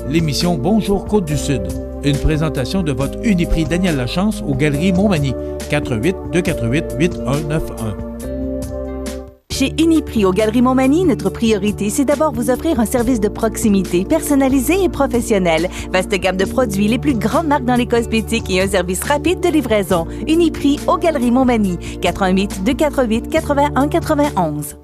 l'émission Bonjour Côte-du-Sud. Une présentation de votre Uniprix Daniel Lachance aux Galeries Montmagny. 418-248-8191. Chez Uniprix aux Galeries Montmagny, notre priorité, c'est d'abord vous offrir un service de proximité, personnalisé et professionnel. Vaste gamme de produits, les plus grandes marques dans les cosmétiques et un service rapide de livraison. Uniprix aux Galeries Montmagny. 418-248-8191.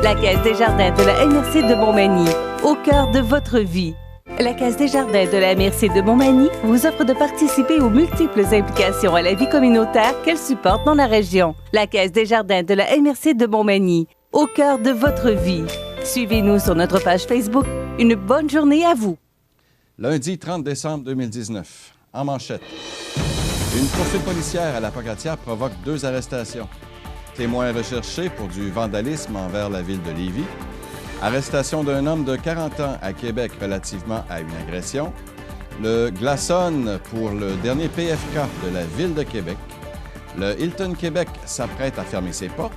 La Caisse des Jardins de la MRC de Montmagny. Au cœur de votre vie. La Caisse des Jardins de la MRC de Montmagny vous offre de participer aux multiples implications à la vie communautaire qu'elle supporte dans la région. La Caisse des Jardins de la MRC de Montmagny, au cœur de votre vie. Suivez-nous sur notre page Facebook. Une bonne journée à vous. Lundi 30 décembre 2019, en manchette. Une poursuite policière à la Pocatière provoque 2 arrestations. Témoins recherchés pour du vandalisme envers la ville de Lévis. Arrestation d'un homme de 40 ans à Québec relativement à une agression. Le glaçonne pour le dernier PFK de la Ville de Québec. Le Hilton Québec s'apprête à fermer ses portes.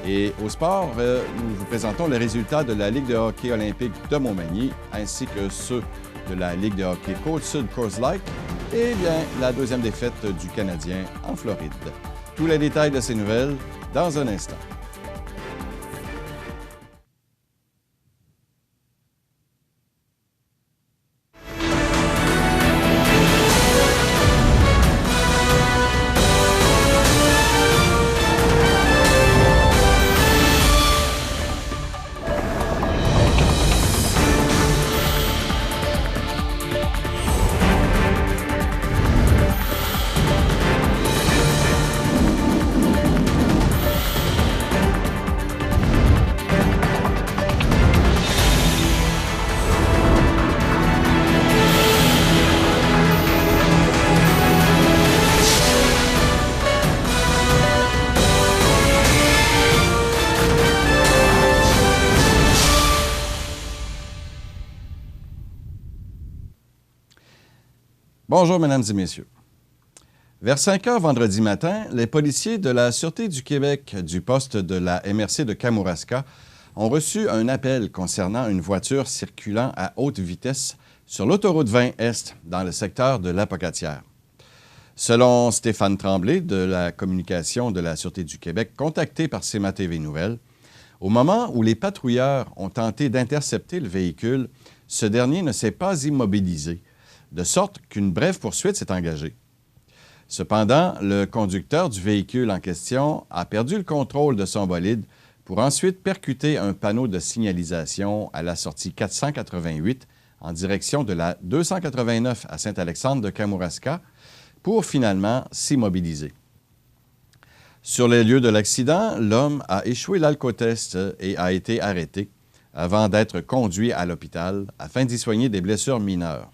Et au sport, nous vous présentons les résultats de la Ligue de hockey olympique de Montmagny ainsi que ceux de la Ligue de hockey Côte-Sud Coors Light et bien la 2e défaite du Canadien en Floride. Tous les détails de ces nouvelles dans un instant. Bonjour, mesdames et messieurs. Vers 5 heures vendredi matin, les policiers de la Sûreté du Québec du poste de la MRC de Kamouraska ont reçu un appel concernant une voiture circulant à haute vitesse sur l'autoroute 20 Est dans le secteur de la Pocatière. Selon Stéphane Tremblay de la communication de la Sûreté du Québec, contacté par CMA TV Nouvelles, au moment où les patrouilleurs ont tenté d'intercepter le véhicule, ce dernier ne s'est pas immobilisé, de sorte qu'une brève poursuite s'est engagée. Cependant, le conducteur du véhicule en question a perdu le contrôle de son bolide pour ensuite percuter un panneau de signalisation à la sortie 488 en direction de la 289 à Saint-Alexandre de Kamouraska pour finalement s'immobiliser. Sur les lieux de l'accident, l'homme a échoué l'alcotest et a été arrêté avant d'être conduit à l'hôpital afin d'y soigner des blessures mineures.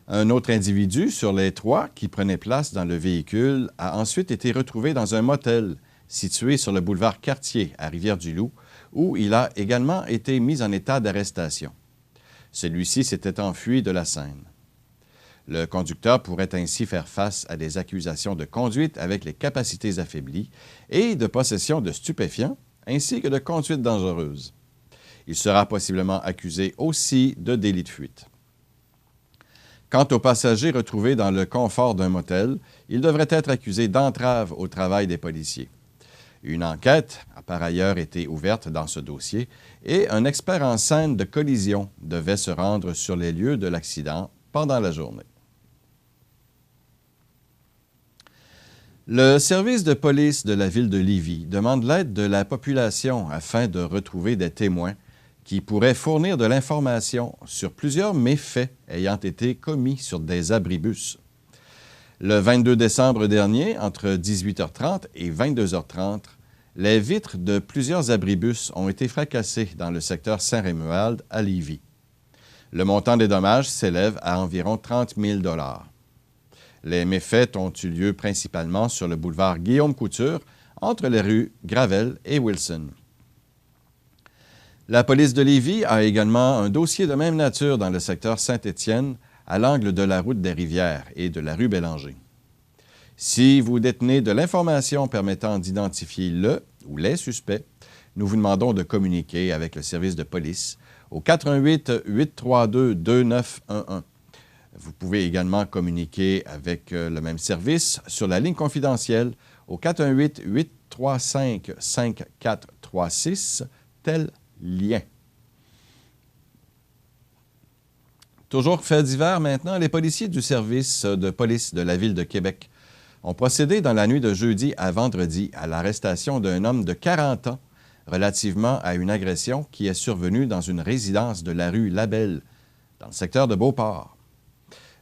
Un autre individu sur les 3 qui prenait place dans le véhicule a ensuite été retrouvé dans un motel situé sur le boulevard Cartier à Rivière-du-Loup, où il a également été mis en état d'arrestation. Celui-ci s'était enfui de la scène. Le conducteur pourrait ainsi faire face à des accusations de conduite avec les capacités affaiblies et de possession de stupéfiants, ainsi que de conduite dangereuse. Il sera possiblement accusé aussi de délit de fuite. Quant aux passagers retrouvés dans le confort d'un motel, ils devraient être accusés d'entrave au travail des policiers. Une enquête a par ailleurs été ouverte dans ce dossier et un expert en scène de collision devait se rendre sur les lieux de l'accident pendant la journée. Le service de police de la ville de Lévis demande l'aide de la population afin de retrouver des témoins qui pourrait fournir de l'information sur plusieurs méfaits ayant été commis sur des abribus. Le 22 décembre dernier, entre 18h30 et 22h30, les vitres de plusieurs abribus ont été fracassées dans le secteur Saint-Rémuald à Lévis. Le montant des dommages s'élève à environ 30 000 $. Les méfaits ont eu lieu principalement sur le boulevard Guillaume-Couture, entre les rues Gravel et Wilson. La police de Lévis a également un dossier de même nature dans le secteur Saint-Étienne, à l'angle de la route des Rivières et de la rue Bélanger. Si vous détenez de l'information permettant d'identifier le ou les suspects, nous vous demandons de communiquer avec le service de police au 418-832-2911. Vous pouvez également communiquer avec le même service sur la ligne confidentielle au 418-835-5436, tel lien. Toujours fait divers maintenant, les policiers du service de police de la Ville de Québec ont procédé dans la nuit de jeudi à vendredi à l'arrestation d'un homme de 40 ans relativement à une agression qui est survenue dans une résidence de la rue Labelle, dans le secteur de Beauport.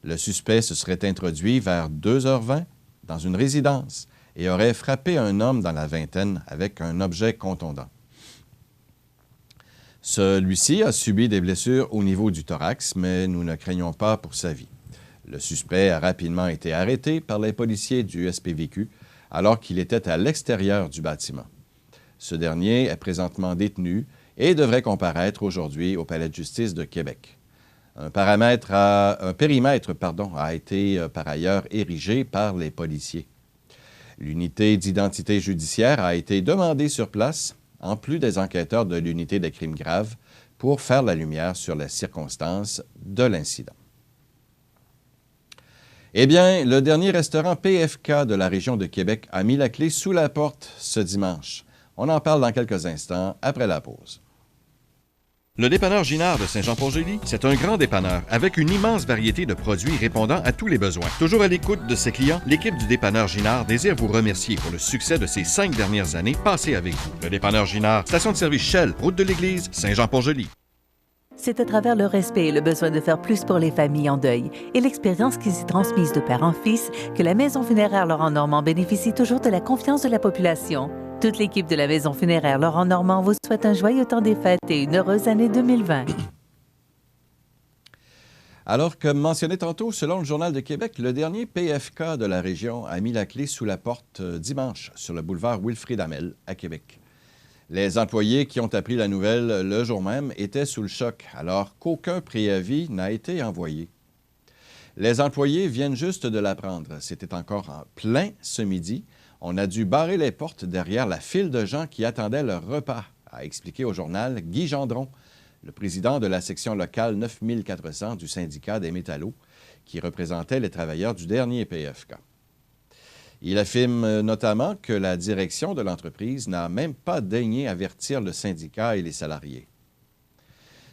Le suspect se serait introduit vers 2h20 dans une résidence et aurait frappé un homme dans la vingtaine avec un objet contondant. Celui-ci a subi des blessures au niveau du thorax, mais nous ne craignons pas pour sa vie. Le suspect a rapidement été arrêté par les policiers du SPVQ alors qu'il était à l'extérieur du bâtiment. Ce dernier est présentement détenu et devrait comparaître aujourd'hui au Palais de justice de Québec. Un périmètre a été par ailleurs érigé par les policiers. L'unité d'identité judiciaire a été demandée sur place, en plus des enquêteurs de l'unité des crimes graves, pour faire la lumière sur les circonstances de l'incident. Eh bien, le dernier restaurant PFK de la région de Québec a mis la clé sous la porte ce dimanche. On en parle dans quelques instants, après la pause. Le dépanneur Ginard de Saint-Jean-Port-Joli, c'est un grand dépanneur avec une immense variété de produits répondant à tous les besoins. Toujours à l'écoute de ses clients, l'équipe du dépanneur Ginard désire vous remercier pour le succès de ces 5 dernières années passées avec vous. Le dépanneur Ginard, station de service Shell, route de l'église, Saint-Jean-Port-Joli. C'est à travers le respect et le besoin de faire plus pour les familles en deuil et l'expérience qui s'y transmise de père en fils que la Maison funéraire Laurent Normand bénéficie toujours de la confiance de la population. Toute l'équipe de la Maison funéraire Laurent Normand vous souhaite un joyeux temps des fêtes et une heureuse année 2020. Alors que mentionné tantôt, selon le Journal de Québec, le dernier PFK de la région a mis la clé sous la porte dimanche sur le boulevard Wilfrid Hamel à Québec. Les employés qui ont appris la nouvelle le jour même étaient sous le choc, alors qu'aucun préavis n'a été envoyé. Les employés viennent juste de l'apprendre. C'était encore en plein ce midi. On a dû barrer les portes derrière la file de gens qui attendaient leur repas, a expliqué au journal Guy Gendron, le président de la section locale 9400 du syndicat des métallos, qui représentait les travailleurs du dernier PFK. Il affirme notamment que la direction de l'entreprise n'a même pas daigné avertir le syndicat et les salariés.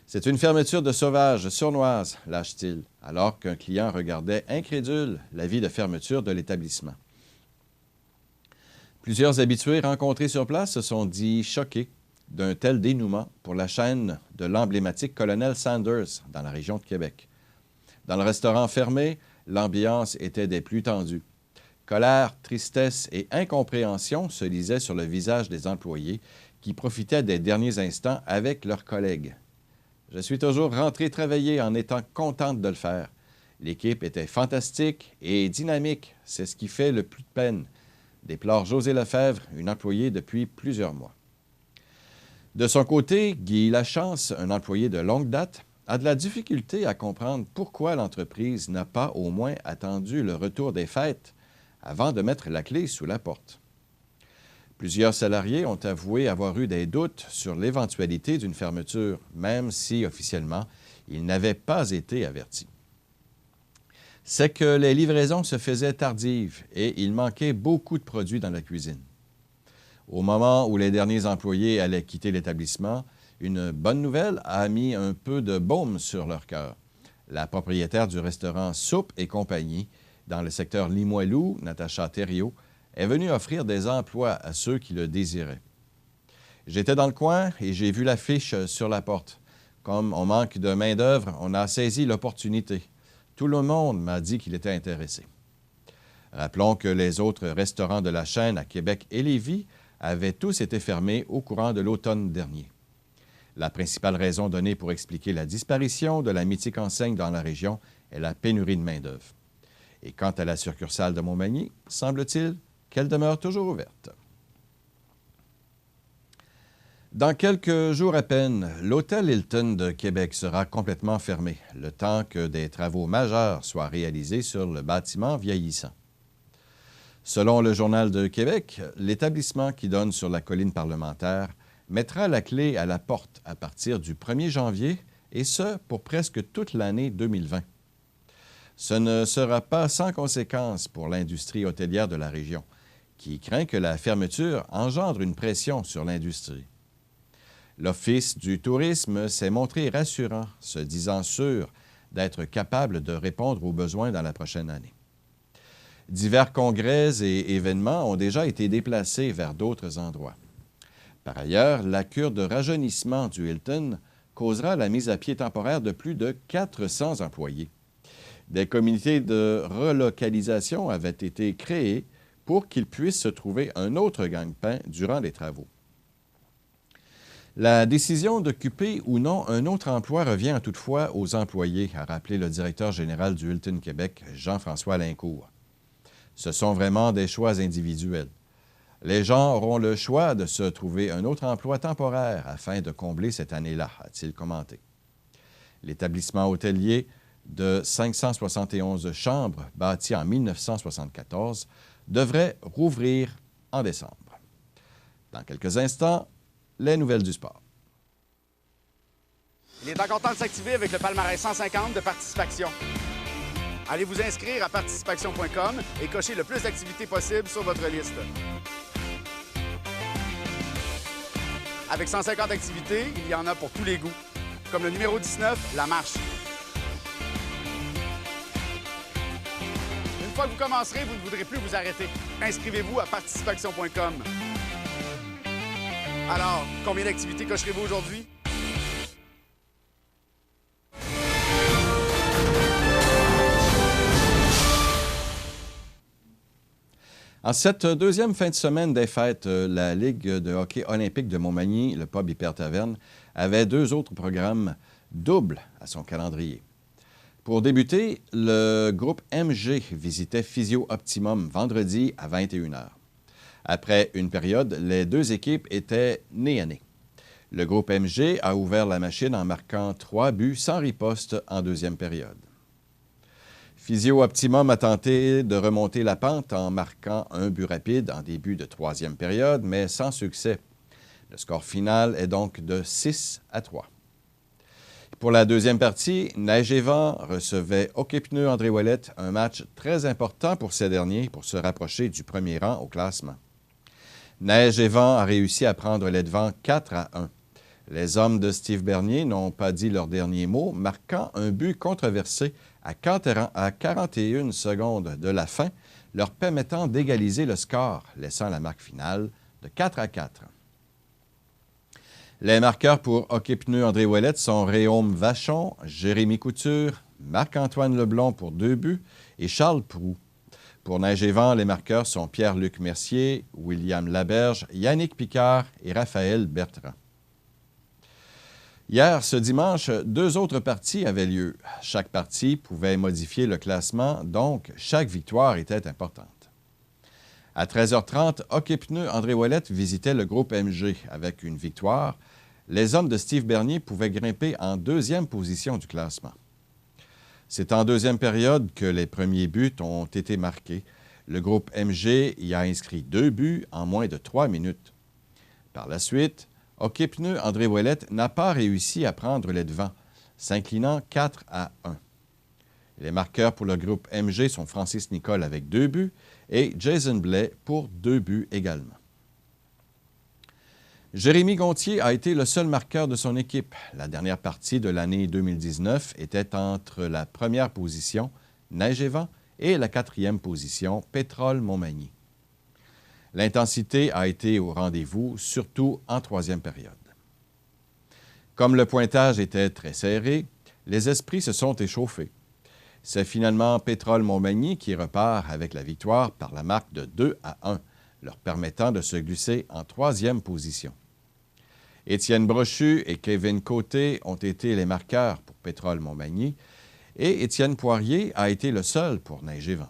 C'est une fermeture de sauvage sournoise, lâche-t-il, alors qu'un client regardait incrédule l'avis de fermeture de l'établissement. Plusieurs habitués rencontrés sur place se sont dit choqués d'un tel dénouement pour la chaîne de l'emblématique Colonel Sanders dans la région de Québec. Dans le restaurant fermé, l'ambiance était des plus tendues. Colère, tristesse et incompréhension se lisaient sur le visage des employés qui profitaient des derniers instants avec leurs collègues. « Je suis toujours rentré travailler en étant contente de le faire. L'équipe était fantastique et dynamique. C'est ce qui fait le plus de peine. » Déplore José Lefebvre, une employée depuis plusieurs mois. De son côté, Guy Lachance, un employé de longue date, a de la difficulté à comprendre pourquoi l'entreprise n'a pas au moins attendu le retour des fêtes avant de mettre la clé sous la porte. Plusieurs salariés ont avoué avoir eu des doutes sur l'éventualité d'une fermeture, même si, officiellement, ils n'avaient pas été avertis. C'est que les livraisons se faisaient tardives et il manquait beaucoup de produits dans la cuisine. Au moment où les derniers employés allaient quitter l'établissement, une bonne nouvelle a mis un peu de baume sur leur cœur. La propriétaire du restaurant Soupe et compagnie, dans le secteur Limoilou, Natacha Thériault, est venue offrir des emplois à ceux qui le désiraient. « J'étais dans le coin et j'ai vu l'affiche sur la porte. Comme on manque de main-d'œuvre, on a saisi l'opportunité. Tout le monde m'a dit qu'il était intéressé. » Rappelons que les autres restaurants de la chaîne à Québec et Lévis avaient tous été fermés au courant de l'automne dernier. La principale raison donnée pour expliquer la disparition de la mythique enseigne dans la région est la pénurie de main-d'œuvre. Et quant à la succursale de Montmagny, semble-t-il qu'elle demeure toujours ouverte. Dans quelques jours à peine, l'hôtel Hilton de Québec sera complètement fermé, le temps que des travaux majeurs soient réalisés sur le bâtiment vieillissant. Selon le Journal de Québec, l'établissement qui donne sur la colline parlementaire mettra la clé à la porte à partir du 1er janvier, et ce, pour presque toute l'année 2020. Ce ne sera pas sans conséquence pour l'industrie hôtelière de la région, qui craint que la fermeture engendre une pression sur l'industrie. L'Office du tourisme s'est montré rassurant, se disant sûr d'être capable de répondre aux besoins dans la prochaine année. Divers congrès et événements ont déjà été déplacés vers d'autres endroits. Par ailleurs, la cure de rajeunissement du Hilton causera la mise à pied temporaire de plus de 400 employés. Des comités de relocalisation avaient été créés pour qu'ils puissent se trouver un autre gagne-pain durant les travaux. La décision d'occuper ou non un autre emploi revient toutefois aux employés, a rappelé le directeur général du Hilton Québec, Jean-François Lincourt. Ce sont vraiment des choix individuels. Les gens auront le choix de se trouver un autre emploi temporaire afin de combler cette année-là, a-t-il commenté. L'établissement hôtelier de 571 chambres, bâti en 1974, devrait rouvrir en décembre. Dans quelques instants, les nouvelles du sport. Il est encore temps de s'activer avec le palmarès 150 de Participation. Allez vous inscrire à participation.com et cochez le plus d'activités possibles sur votre liste. Avec 150 activités, il y en a pour tous les goûts. Comme le numéro 19, la marche. Une fois que vous commencerez, vous ne voudrez plus vous arrêter. Inscrivez-vous à participation.com. Alors, combien d'activités cocherez-vous aujourd'hui? En cette deuxième fin de semaine des fêtes, la Ligue de hockey olympique de Montmagny, le pub Hyper Taverne, avait deux autres programmes doubles à son calendrier. Pour débuter, le groupe MG visitait Physio Optimum vendredi à 21h. Après une période, les deux équipes étaient nez à nez. Le groupe MG a ouvert la machine en marquant 3 buts sans riposte en deuxième période. Physio Optimum a tenté de remonter la pente en marquant un but rapide en début de troisième période, mais sans succès. Le score final est donc de 6-3. Pour la deuxième partie, Neige et Vent recevait Hockey Pneus André Ouellette, un match très important pour ces derniers pour se rapprocher du premier rang au classement. Neige et Vent a réussi à prendre les devants 4-1. Les hommes de Steve Bernier n'ont pas dit leur dernier mot, marquant un but controversé à 41 secondes de la fin, leur permettant d'égaliser le score, laissant la marque finale de 4-4. Les marqueurs pour Hockey Pneus André Ouellette sont Réaume Vachon, Jérémy Couture, Marc-Antoine Leblond pour 2 buts et Charles Proulx. Pour Neige et Vent, les marqueurs sont Pierre-Luc Mercier, William Laberge, Yannick Picard et Raphaël Bertrand. Hier, ce dimanche, 2 autres parties avaient lieu. Chaque partie pouvait modifier le classement, donc chaque victoire était importante. À 13h30, Hockey Pneus André Ouellette visitait le groupe MG avec une victoire. Les hommes de Steve Bernier pouvaient grimper en deuxième position du classement. C'est en deuxième période que les premiers buts ont été marqués. Le groupe MG y a inscrit 2 buts en moins de 3 minutes. Par la suite, Hockey Pneus André Ouellette n'a pas réussi à prendre les devants, s'inclinant 4-1. Les marqueurs pour le groupe MG sont Francis Nicole avec 2 buts et Jason Blais pour 2 buts également. Jérémy Gontier a été le seul marqueur de son équipe. La dernière partie de l'année 2019 était entre la première position, Neige et Vent, et la 4e position, Pétrole Montmagny. L'intensité a été au rendez-vous, surtout en 3e période. Comme le pointage était très serré, les esprits se sont échauffés. C'est finalement Pétrole Montmagny qui repart avec la victoire par la marque de 2-1, leur permettant de se glisser en 3e position. Étienne Brochu et Kevin Côté ont été les marqueurs pour Pétrole Montmagny et Étienne Poirier a été le seul pour Neige et Vent.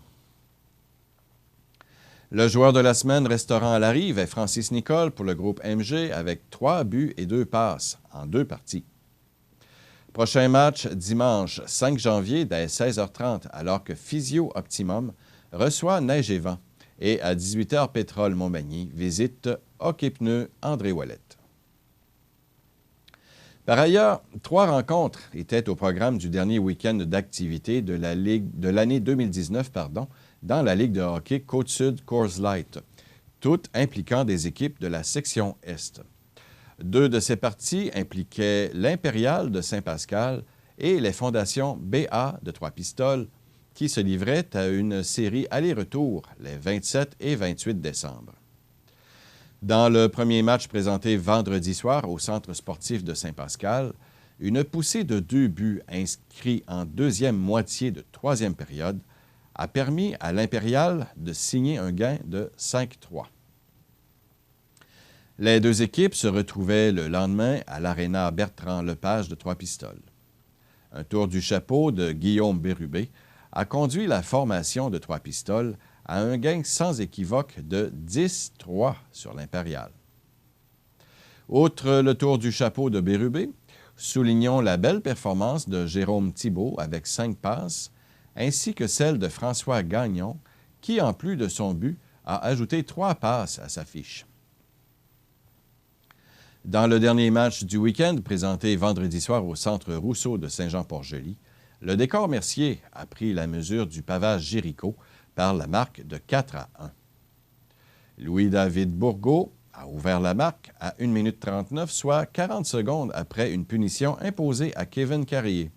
Le joueur de la semaine restaurant à la rive est Francis Nicole pour le groupe MG avec 3 buts et 2 passes en 2 parties. Prochain match dimanche 5 janvier dès 16h30 alors que Physio Optimum reçoit Neige et Vent et à 18h Pétrole Montmagny visite Hockey Pneus André Ouellette. Par ailleurs, 3 rencontres étaient au programme du dernier week-end d'activité de l'année 2019 dans la Ligue de hockey Côte-Sud Coors Light, toutes impliquant des équipes de la section Est. 2 de ces parties impliquaient l'Impérial de Saint-Pascal et les fondations BA de Trois-Pistoles, qui se livraient à une série aller-retour les 27 et 28 décembre. Dans le premier match présenté vendredi soir au Centre sportif de Saint-Pascal, une poussée de 2 buts inscrits en deuxième moitié de troisième période a permis à l'Impérial de signer un gain de 5-3. Les 2 équipes se retrouvaient le lendemain à l'Aréna Bertrand-Lepage de Trois-Pistoles. Un tour du chapeau de Guillaume Bérubé a conduit la formation de Trois-Pistoles à un gain sans équivoque de 10-3 sur l'Impérial. Outre le tour du chapeau de Bérubé, soulignons la belle performance de Jérôme Thibault avec 5 passes, ainsi que celle de François Gagnon, qui, en plus de son but, a ajouté 3 passes à sa fiche. Dans le dernier match du week-end, présenté vendredi soir au Centre Rousseau de Saint-Jean-Port-Joli, le décor Mercier a pris la mesure du pavage Jéricho par la marque de 4-1. Louis-David Bourgault a ouvert la marque à 1 minute 39, soit 40 secondes après une punition imposée à Kevin Carrier.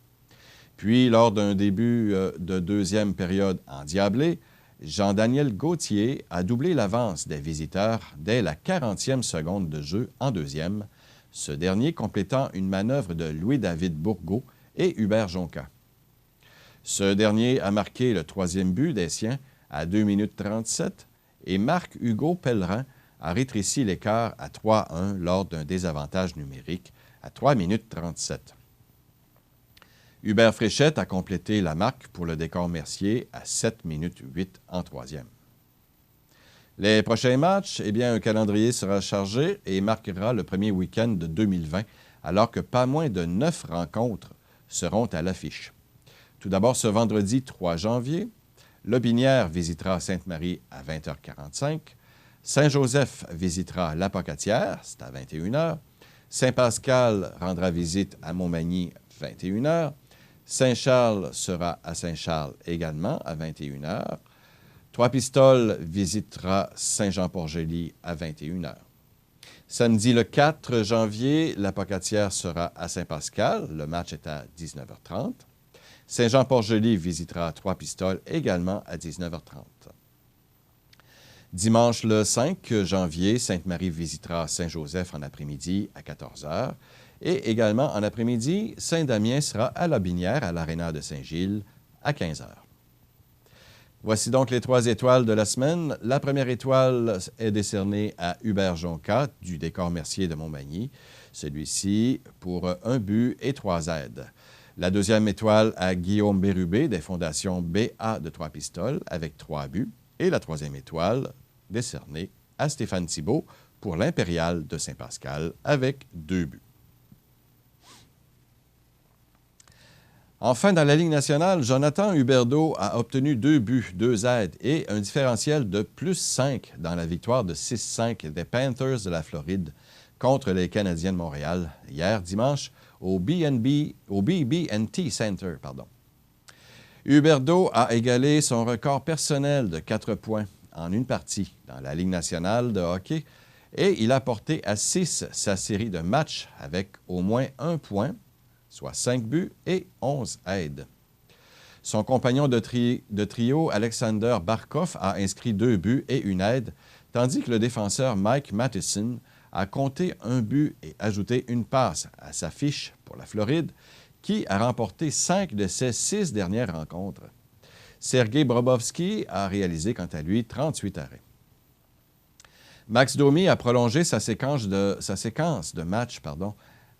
Puis, lors d'un début de deuxième période endiablé, Jean-Daniel Gauthier a doublé l'avance des visiteurs dès la 40e seconde de jeu en deuxième, ce dernier complétant une manœuvre de Louis-David Bourgault et Hubert Jonca. Ce dernier a marqué le 3e but des siens à 2 minutes 37 et Marc-Hugo Pellerin a rétréci l'écart à 3-1 lors d'un désavantage numérique à 3 minutes 37. Hubert Fréchette a complété la marque pour le décor Mercier à 7 minutes 8 en 3e. Les prochains matchs, un calendrier sera chargé et marquera le premier week-end de 2020, alors que pas moins de 9 rencontres seront à l'affiche. Tout d'abord, ce vendredi 3 janvier, Lobinière visitera Sainte-Marie à 20h45, Saint-Joseph visitera l'Apocatière, c'est à 21h, Saint-Pascal rendra visite à Montmagny, 21h, Saint-Charles sera à Saint-Charles également à 21h, Trois-Pistoles visitera Saint-Jean-Port-Joli à 21h. Samedi le 4 janvier, l'Apocatière sera à Saint-Pascal, le match est à 19h30. Saint-Jean-Port-Joli visitera Trois-Pistoles également à 19h30. Dimanche le 5 janvier, Sainte-Marie visitera Saint-Joseph en après-midi à 14h. Et également en après-midi, Saint-Damien sera à Lobinière à l'Aréna de Saint-Gilles à 15h. Voici donc les 3 étoiles de la semaine. La première étoile est décernée à Hubert Jonca du décor Mercier de Montmagny. Celui-ci pour 1 but et 3 aides. La deuxième étoile à Guillaume Bérubé des fondations BA de Trois-Pistoles avec 3 buts. Et la troisième étoile décernée à Stéphane Thibault pour l'Impérial de Saint-Pascal avec 2 buts. Enfin, dans la Ligue nationale, Jonathan Huberdeau a obtenu 2 buts, 2 aides et un différentiel de +5 dans la victoire de 6-5 des Panthers de la Floride contre les Canadiens de Montréal hier dimanche au BB&T Center. Huberdeau a égalé son record personnel de 4 points en une partie dans la Ligue nationale de hockey et il a porté à 6 sa série de matchs avec au moins 1 point, soit 5 buts et 11 aides. Son compagnon de trio, Alexander Barkov, a inscrit 2 buts et 1 aide, tandis que le défenseur Mike Matheson a compté 1 but et ajouté 1 passe à sa fiche pour la Floride, qui a remporté 5 de ses 6 dernières rencontres. Sergei Bobrovsky a réalisé, quant à lui, 38 arrêts. Max Domi a prolongé sa séquence de matchs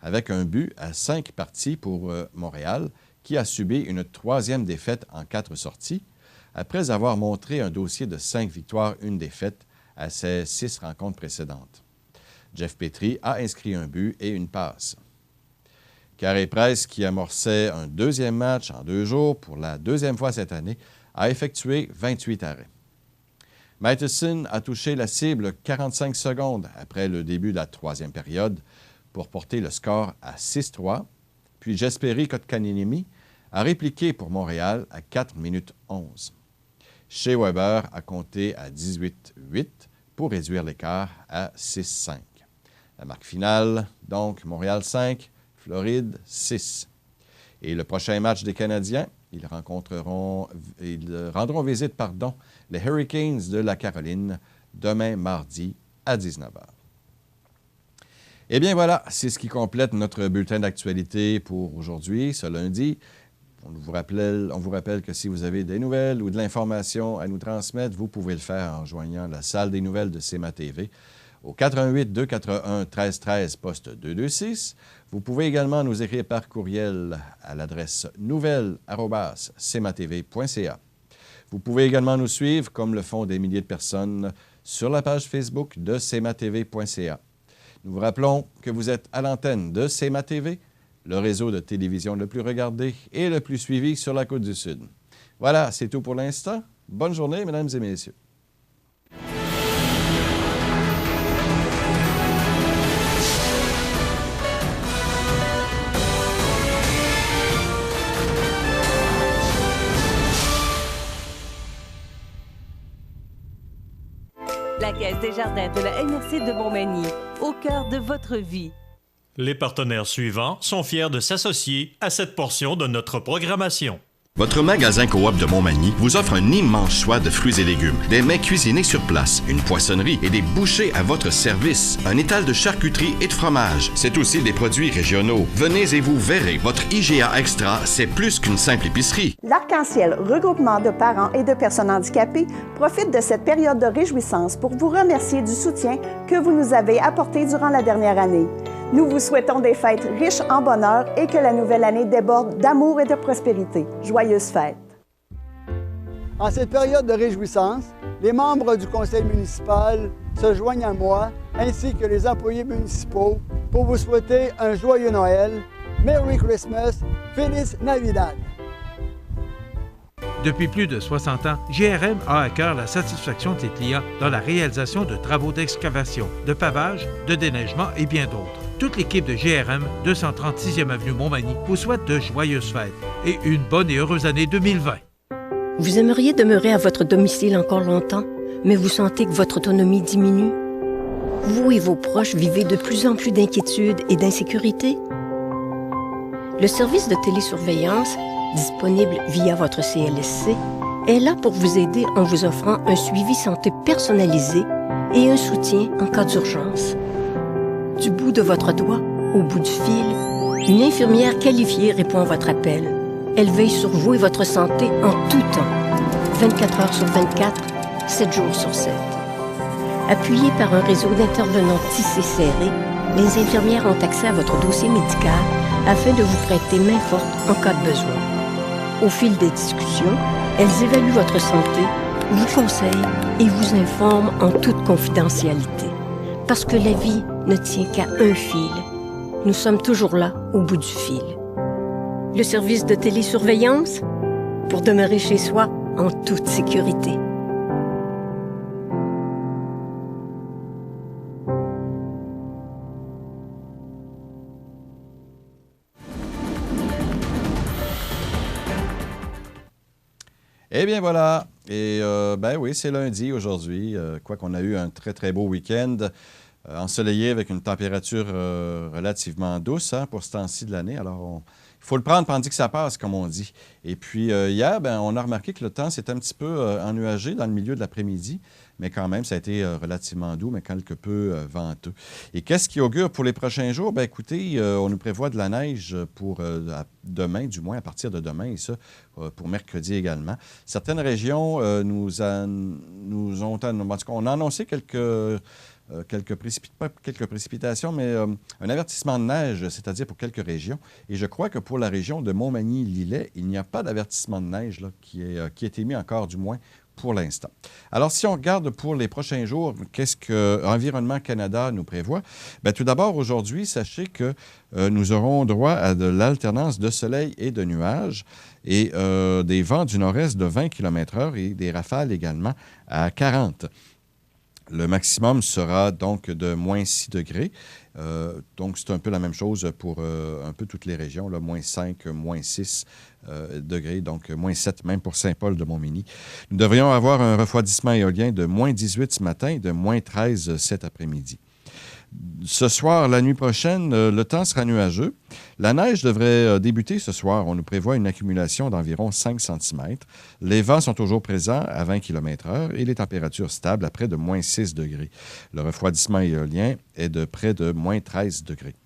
avec un but à 5 parties pour Montréal, qui a subi une 3e défaite en 4 sorties, après avoir montré un dossier de 5 victoires, 1 défaite à ses 6 rencontres précédentes. Jeff Petrie a inscrit 1 but et 1 passe. Carey Price, qui amorçait un 2e match en 2 jours pour la 2e fois cette année, a effectué 28 arrêts. Matheson a touché la cible 45 secondes après le début de la 3e période pour porter le score à 6-3. Puis Jesperi Kotkaniemi a répliqué pour Montréal à 4 minutes 11. Shea Weber a compté à 18-8 pour réduire l'écart à 6-5. La marque finale, donc, Montréal 5, Floride 6. Et le prochain match des Canadiens, ils rendront visite, les Hurricanes de la Caroline, demain mardi à 19h. Eh bien voilà, c'est ce qui complète notre bulletin d'actualité pour aujourd'hui, ce lundi. On vous rappelle que si vous avez des nouvelles ou de l'information à nous transmettre, vous pouvez le faire en joignant la salle des nouvelles de CMA TV au 88 241 1313 poste 226. Vous pouvez également nous écrire par courriel à l'adresse nouvelle@cmatv.ca. Vous pouvez également nous suivre, comme le font des milliers de personnes, sur la page Facebook de cmatv.ca. Nous vous rappelons que vous êtes à l'antenne de CMA TV, le réseau de télévision le plus regardé et le plus suivi sur la Côte-du-Sud. Voilà, c'est tout pour l'instant. Bonne journée, mesdames et messieurs. La Caisse des Jardins de la MRC de Montmagny, au cœur de votre vie. Les partenaires suivants sont fiers de s'associer à cette portion de notre programmation. Votre magasin Coop de Montmagny vous offre un immense choix de fruits et légumes, des mets cuisinés sur place, une poissonnerie et des bouchers à votre service, un étal de charcuterie et de fromage. C'est aussi des produits régionaux. Venez et vous verrez, votre IGA Extra, c'est plus qu'une simple épicerie. L'Arc-en-Ciel, regroupement de parents et de personnes handicapées, profite de cette période de réjouissance pour vous remercier du soutien que vous nous avez apporté durant la dernière année. Nous vous souhaitons des fêtes riches en bonheur et que la nouvelle année déborde d'amour et de prospérité. Joyeuses fêtes! En cette période de réjouissance, les membres du conseil municipal se joignent à moi, ainsi que les employés municipaux, pour vous souhaiter un joyeux Noël, Merry Christmas, Feliz Navidad! Depuis plus de 60 ans, GRM a à cœur la satisfaction de ses clients dans la réalisation de travaux d'excavation, de pavage, de déneigement et bien d'autres. Toute l'équipe de GRM, 236e avenue Montmagny, vous souhaite de joyeuses fêtes et une bonne et heureuse année 2020. Vous aimeriez demeurer à votre domicile encore longtemps, mais vous sentez que votre autonomie diminue? Vous et vos proches vivez de plus en plus d'inquiétude et d'insécurité? Le service de télésurveillance, disponible via votre CLSC, est là pour vous aider en vous offrant un suivi santé personnalisé et un soutien en cas d'urgence. Du bout de votre doigt au bout du fil, une infirmière qualifiée répond à votre appel. Elle veille sur vous et votre santé en tout temps, 24 heures sur 24, 7 jours sur 7. Appuyées par un réseau d'intervenants tissé serré, les infirmières ont accès à votre dossier médical afin de vous prêter main forte en cas de besoin. Au fil des discussions, elles évaluent votre santé, vous conseillent et vous informent en toute confidentialité. Parce que la vie ne tient qu'à un fil. Nous sommes toujours là, au bout du fil. Le service de télésurveillance, pour demeurer chez soi en toute sécurité. Eh bien voilà, et ben oui, c'est lundi aujourd'hui, quoi qu'on a eu un très très beau week-end, ensoleillé avec une température relativement douce pour ce temps-ci de l'année. Alors, il faut le prendre tandis que ça passe, comme on dit. Et puis hier, ben, on a remarqué que le temps s'est un petit peu ennuagé dans le milieu de l'après-midi, mais quand même, ça a été relativement doux, mais quelque peu venteux. Et qu'est-ce qui augure pour les prochains jours? Bien, écoutez, on nous prévoit de la neige pour demain, du moins à partir de demain, et ça pour mercredi également. Certaines régions nous ont... En tout cas, on a annoncé quelques précipitations, mais un avertissement de neige, c'est-à-dire pour quelques régions. Et je crois que pour la région de Montmagny-Lillet, il n'y a pas d'avertissement de neige là, qui est émis encore, du moins, pour l'instant. Alors, si on regarde pour les prochains jours, qu'est-ce que Environnement Canada nous prévoit? Bien, tout d'abord, aujourd'hui, sachez que nous aurons droit à de l'alternance de soleil et de nuages et des vents du nord-est de 20 km/h et des rafales également à 40. Le maximum sera donc de moins 6 degrés. Donc, c'est un peu la même chose pour un peu toutes les régions, là, moins 5, moins 6 degrés, donc moins 7 même pour Saint-Paul de Montmény. Nous devrions avoir un refroidissement éolien de moins 18 ce matin et de moins 13 cet après-midi. Ce soir, la nuit prochaine, le temps sera nuageux. La neige devrait débuter ce soir. On nous prévoit une accumulation d'environ 5 cm. Les vents sont toujours présents à 20 km/h et les températures stables à près de moins 6 degrés. Le refroidissement éolien est de près de moins 13 degrés.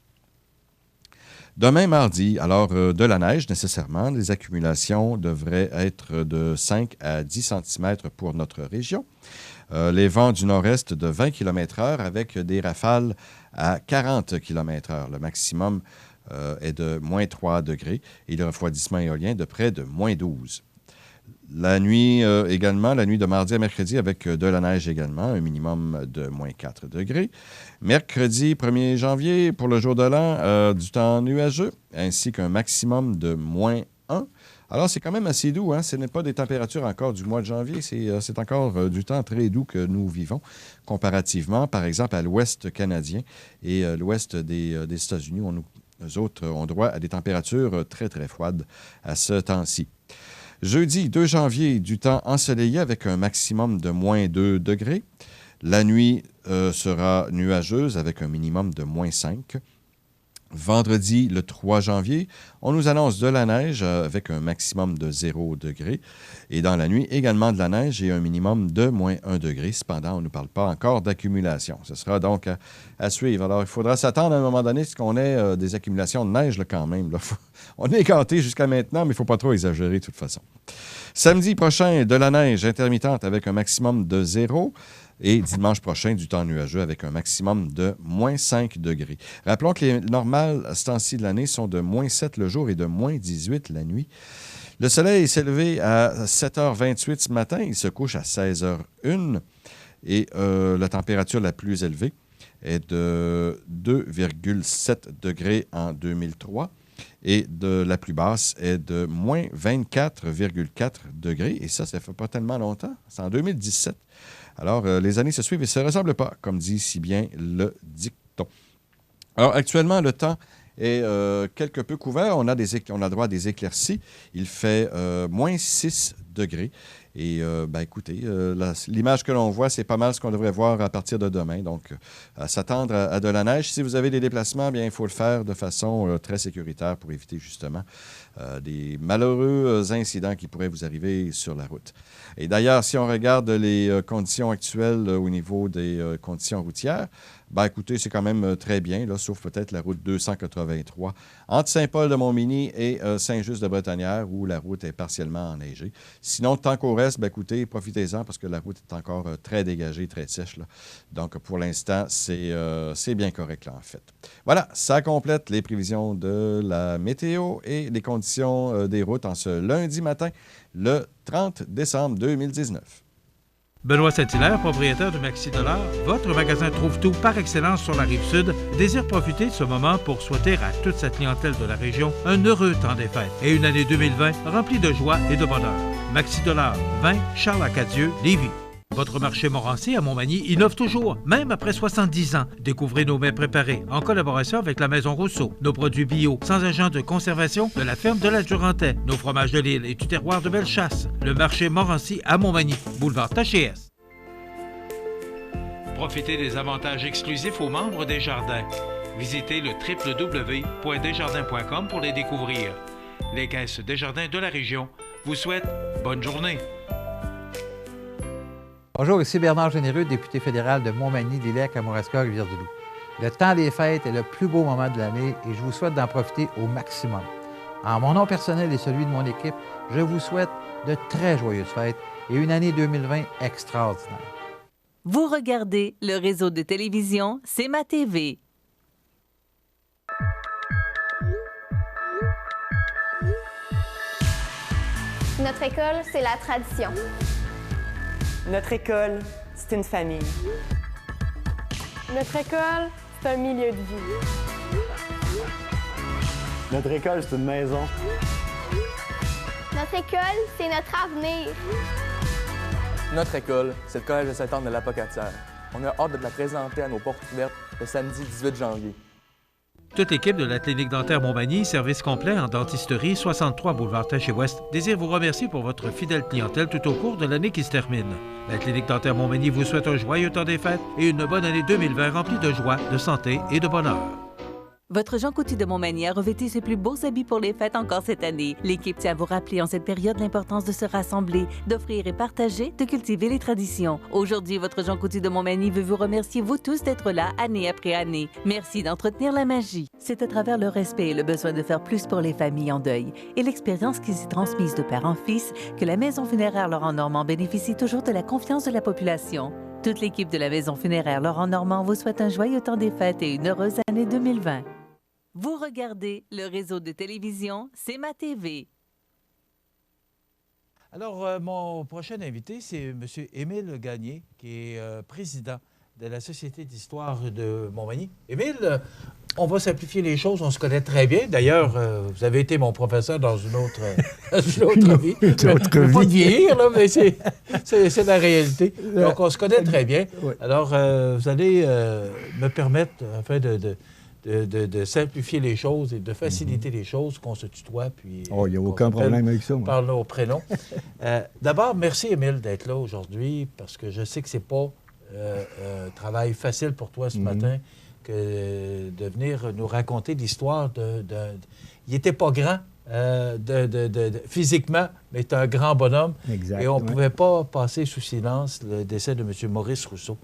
Demain, mardi, alors de la neige nécessairement. Les accumulations devraient être de 5 à 10 cm pour notre région. Les vents du nord-est de 20 km/h avec des rafales à 40 km/h. Le maximum est de moins 3 degrés et le refroidissement éolien de près de moins 12. La nuit également, la nuit de mardi à mercredi avec de la neige également, un minimum de moins 4 degrés. Mercredi 1er janvier, pour le jour de l'an, du temps nuageux ainsi qu'un maximum de moins 1. Alors, c'est quand même assez doux. Hein? Ce n'est pas des températures encore du mois de janvier. C'est encore du temps très doux que nous vivons comparativement, par exemple, à l'ouest canadien et l'ouest des États-Unis. Nous autres, on droit à des températures très, très froides à ce temps-ci. Jeudi 2 janvier, du temps ensoleillé avec un maximum de moins 2 degrés. La nuit sera nuageuse avec un minimum de moins 5. Vendredi, le 3 janvier, on nous annonce de la neige avec un maximum de 0 degré. Et dans la nuit, également de la neige et un minimum de moins 1 degré. Cependant, on ne parle pas encore d'accumulation. Ce sera donc à suivre. Alors, il faudra s'attendre à un moment donné à ce qu'on ait des accumulations de neige là, quand même. Là. On est gâtés jusqu'à maintenant, mais il ne faut pas trop exagérer de toute façon. Samedi prochain, de la neige intermittente avec un maximum de 0. Et dimanche prochain, du temps nuageux avec un maximum de moins 5 degrés. Rappelons que les normales à ce temps-ci de l'année sont de moins 7 le jour et de moins 18 la nuit. Le soleil s'est levé à 7h28 ce matin. Il se couche à 16h01 et la température la plus élevée est de 2,7 degrés en 2003 et de la plus basse est de moins 24,4 degrés. Et ça fait pas tellement longtemps. C'est en 2017. Alors, les années se suivent et ne se ressemblent pas, comme dit si bien le dicton. Alors, actuellement, le temps est quelque peu couvert. On a droit à des éclaircies. Il fait moins 6 degrés. Et, écoutez, l'image que l'on voit, c'est pas mal ce qu'on devrait voir à partir de demain. Donc, à s'attendre à de la neige. Si vous avez des déplacements, bien, il faut le faire de façon très sécuritaire pour éviter justement des malheureux incidents qui pourraient vous arriver sur la route. Et d'ailleurs, si on regarde les conditions actuelles au niveau des conditions routières, écoutez, c'est quand même très bien, là, sauf peut-être la route 283 entre Saint-Paul de Montmény et Saint-Just-de-Bretagnères, où la route est partiellement enneigée. Sinon, tant qu'au reste, écoutez, profitez-en parce que la route est encore très dégagée, très sèche. Là. Donc, pour l'instant, c'est bien correct, là, en fait. Voilà, ça complète les prévisions de la météo et les conditions des routes en ce lundi matin, le 30 décembre 2019. Benoît Saint-Hilaire, propriétaire de Maxi Dollar, votre magasin trouve tout par excellence sur la Rive-Sud, désire profiter de ce moment pour souhaiter à toute sa clientèle de la région un heureux temps des fêtes et une année 2020 remplie de joie et de bonheur. Maxi Dollar, 20 Charles-Acadieux, Lévis. Votre marché Montmorency à Montmagny innove toujours, même après 70 ans. Découvrez nos mets préparés en collaboration avec la Maison Rousseau. Nos produits bio, sans agents de conservation, de la ferme de la Durantais. Nos fromages de l'île et du terroir de Bellechasse. Le marché Montmorency à Montmagny, boulevard Taché-S. Profitez des avantages exclusifs aux membres des Jardins. Visitez le www.desjardins.com pour les découvrir. Les caisses Desjardins de la région vous souhaitent bonne journée. Bonjour, ici Bernard Généreux, député fédéral de Montmagny, Lilley, Kamouraska, Rivière-du-Loup. Le temps des fêtes est le plus beau moment de l'année et je vous souhaite d'en profiter au maximum. En mon nom personnel et celui de mon équipe, je vous souhaite de très joyeuses fêtes et une année 2020 extraordinaire. Vous regardez le réseau de télévision C'est ma TV. Notre école, c'est la tradition. Notre école, c'est une famille. Notre école, c'est un milieu de vie. Notre école, c'est une maison. Notre école, c'est notre avenir. Notre école, c'est le Collège de Sainte-Anne de l'Apocatière. On a hâte de la présenter à nos portes ouvertes le samedi 18 janvier. Toute l'équipe de la Clinique dentaire Montmagny, service complet en dentisterie, 63 boulevard Taché-Ouest, désire vous remercier pour votre fidèle clientèle tout au cours de l'année qui se termine. La Clinique dentaire Montmagny vous souhaite un joyeux temps des fêtes et une bonne année 2020 remplie de joie, de santé et de bonheur. Votre Jean Coutu de Montmagny a revêtu ses plus beaux habits pour les fêtes encore cette année. L'équipe tient à vous rappeler en cette période l'importance de se rassembler, d'offrir et partager, de cultiver les traditions. Aujourd'hui, votre Jean Coutu de Montmagny veut vous remercier, vous tous, d'être là année après année. Merci d'entretenir la magie. C'est à travers le respect et le besoin de faire plus pour les familles en deuil et l'expérience qui s'y transmise de père en fils que la Maison funéraire Laurent Normand bénéficie toujours de la confiance de la population. Toute l'équipe de la Maison funéraire Laurent Normand vous souhaite un joyeux temps des fêtes et une heureuse année 2020. Vous regardez le réseau de télévision C'est ma TV. Alors, mon prochain invité, c'est M. Émile Gagné, qui est président de la Société d'histoire de Montmagny. Émile, on va simplifier les choses, on se connaît très bien. D'ailleurs, vous avez été mon professeur dans une autre vie. Pas de vieillir, là, mais c'est la réalité. Donc, on se connaît très bien. Alors, vous allez me permettre, afin de simplifier les choses et de faciliter les choses, qu'on se tutoie, puis... il n'y a aucun problème avec ça. Par nos prénoms. D'abord, merci, Émile, d'être là aujourd'hui, parce que je sais que c'est pas un travail facile pour toi ce matin que de venir nous raconter l'histoire Il n'était pas grand physiquement, mais c'est un grand bonhomme. Exact, et on ne pouvait pas passer sous silence le décès de M. Maurice Rousseau,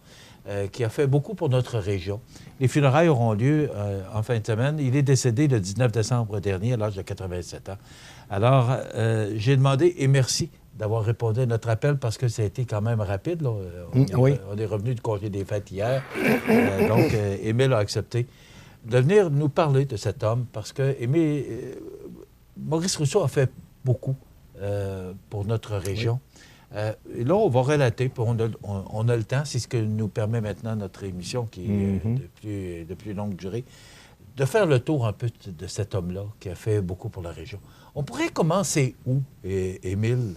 qui a fait beaucoup pour notre région. Les funérailles auront lieu en fin de semaine. Il est décédé le 19 décembre dernier, à l'âge de 87 ans. Alors, j'ai demandé, et merci d'avoir répondu à notre appel, parce que ça a été quand même rapide. Là. On est revenu du congé des fêtes hier. Donc, Émile a accepté de venir nous parler de cet homme, parce que Maurice Rousseau a fait beaucoup pour notre région. Et là, on va relater, puis on a le temps, c'est ce que nous permet maintenant notre émission, qui est de plus longue durée, de faire le tour un peu de cet homme-là qui a fait beaucoup pour la région. On pourrait commencer où, Émile,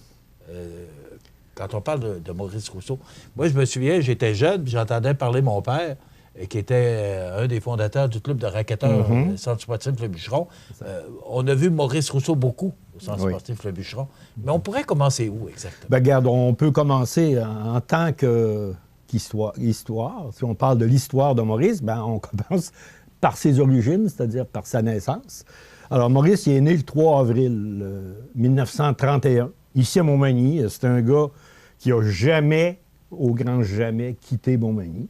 quand on parle de Maurice Rousseau? Moi, je me souviens, j'étais jeune, puis j'entendais parler mon père, qui était un des fondateurs du club de racketteurs, le Centre sportif Le Bûcheron. On a vu Maurice Rousseau beaucoup au Centre sportif Le Bûcheron. Mais on pourrait commencer où exactement? Bien, regarde, on peut commencer en tant qu'histoire. Si on parle de l'histoire de Maurice, bien, on commence par ses origines, c'est-à-dire par sa naissance. Alors, Maurice, il est né le 3 avril 1931, ici à Montmagny. C'est un gars qui n'a jamais, au grand jamais, quitté Montmagny.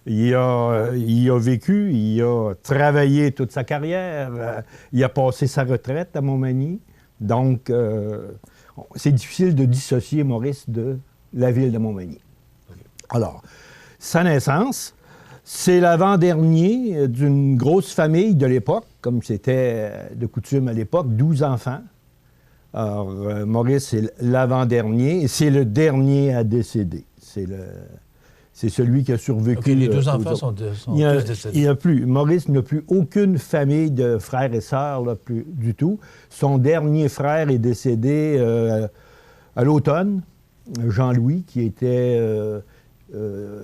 Il a vécu, il a travaillé toute sa carrière, il a passé sa retraite à Montmagny. Donc, c'est difficile de dissocier Maurice de la ville de Montmagny. Alors, sa naissance, c'est l'avant-dernier d'une grosse famille de l'époque, comme c'était de coutume à l'époque, 12 enfants. Alors, Maurice, c'est l'avant-dernier et c'est le dernier à décéder. C'est celui qui a survécu. OK, les deux enfants sont tous décédés. Il n'y a plus. Maurice n'a plus aucune famille de frères et sœurs, là, plus du tout. Son dernier frère est décédé à l'automne, Jean-Louis, qui était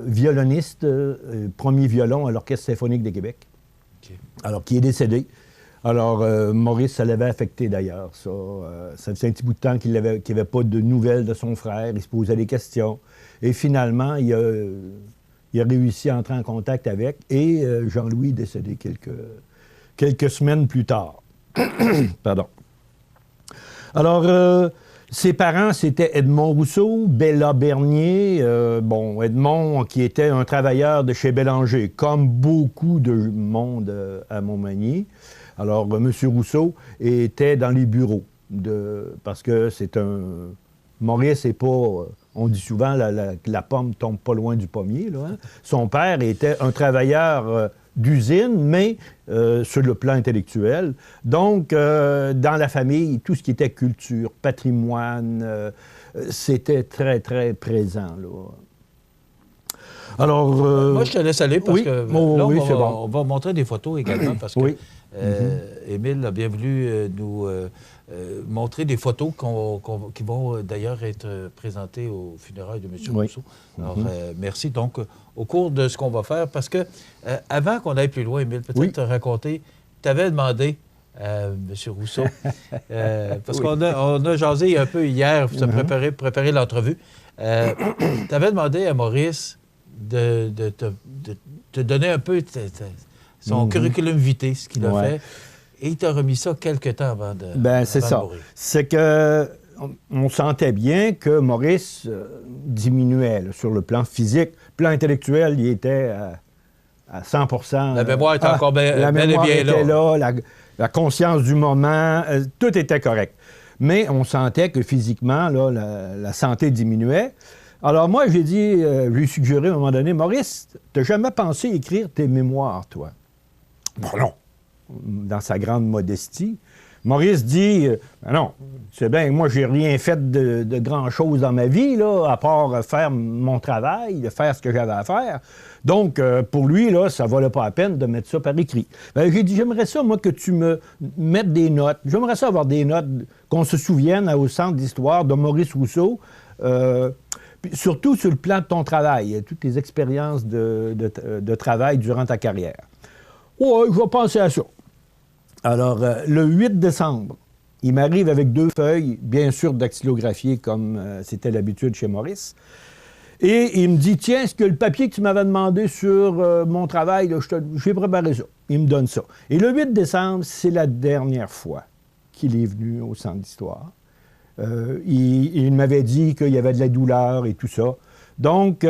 violoniste, premier violon à l'Orchestre symphonique de Québec. Okay. Alors, qui est décédé. Alors, Maurice, ça l'avait affecté d'ailleurs, ça. Ça faisait un petit bout de temps qu'il n'avait pas de nouvelles de son frère. Il se posait des questions. Et finalement, il a réussi à entrer en contact avec. Et Jean-Louis est décédé quelques semaines plus tard. Pardon. Alors, ses parents, c'était Edmond Rousseau, Bella Bernier. Edmond, qui était un travailleur de chez Bélanger, comme beaucoup de monde à Montmagny. Alors, M. Rousseau était dans les bureaux, parce que c'est un... Maurice n'est pas... On dit souvent la pomme tombe pas loin du pommier. Là, hein? Son père était un travailleur d'usine, mais sur le plan intellectuel. Donc, dans la famille, tout ce qui était culture, patrimoine, c'était très, très présent. Là. Alors, moi, je te laisse aller parce que là, on va montrer des photos également parce que Émile a bien voulu nous montrer des photos qui vont d'ailleurs être présentées aux funérailles de M. Rousseau. Alors, merci. Donc, au cours de ce qu'on va faire, parce que avant qu'on aille plus loin, Émile, peut-être te raconter, tu avais demandé à M. Rousseau, parce qu'on a jasé un peu hier pour préparer l'entrevue, tu avais demandé à Maurice de te donner un peu son curriculum vitae, ce qu'il a fait. Et il t'a remis ça quelques temps avant de c'est ça. C'est que on sentait bien que Maurice diminuait là, sur le plan physique. Plan intellectuel, il était à 100%. La mémoire était encore bel et bien était là. La conscience du moment, tout était correct. Mais on sentait que physiquement, là, la santé diminuait. Alors moi, j'ai lui suggéré à un moment donné, Maurice, t'as jamais pensé écrire tes mémoires, toi? Bon, non. Dans sa grande modestie. Maurice dit, non, c'est bien, moi, j'ai rien fait de grand-chose dans ma vie, là, à part faire mon travail, de faire ce que j'avais à faire. Donc, pour lui, là, ça ne valait pas la peine de mettre ça par écrit. J'ai dit, j'aimerais ça, moi, que tu me mettes des notes. J'aimerais ça avoir des notes, qu'on se souvienne au Centre d'histoire de Maurice Rousseau, surtout sur le plan de ton travail, toutes tes expériences de travail durant ta carrière. Oui, je vais penser à ça. Alors, le 8 décembre, il m'arrive avec 2 feuilles, bien sûr dactylographiées comme c'était l'habitude chez Maurice. Et il me dit, tiens, est-ce que le papier que tu m'avais demandé sur mon travail, j'ai préparé ça. Il me donne ça. Et le 8 décembre, c'est la dernière fois qu'il est venu au Centre d'histoire. Il m'avait dit qu'il y avait de la douleur et tout ça. Donc,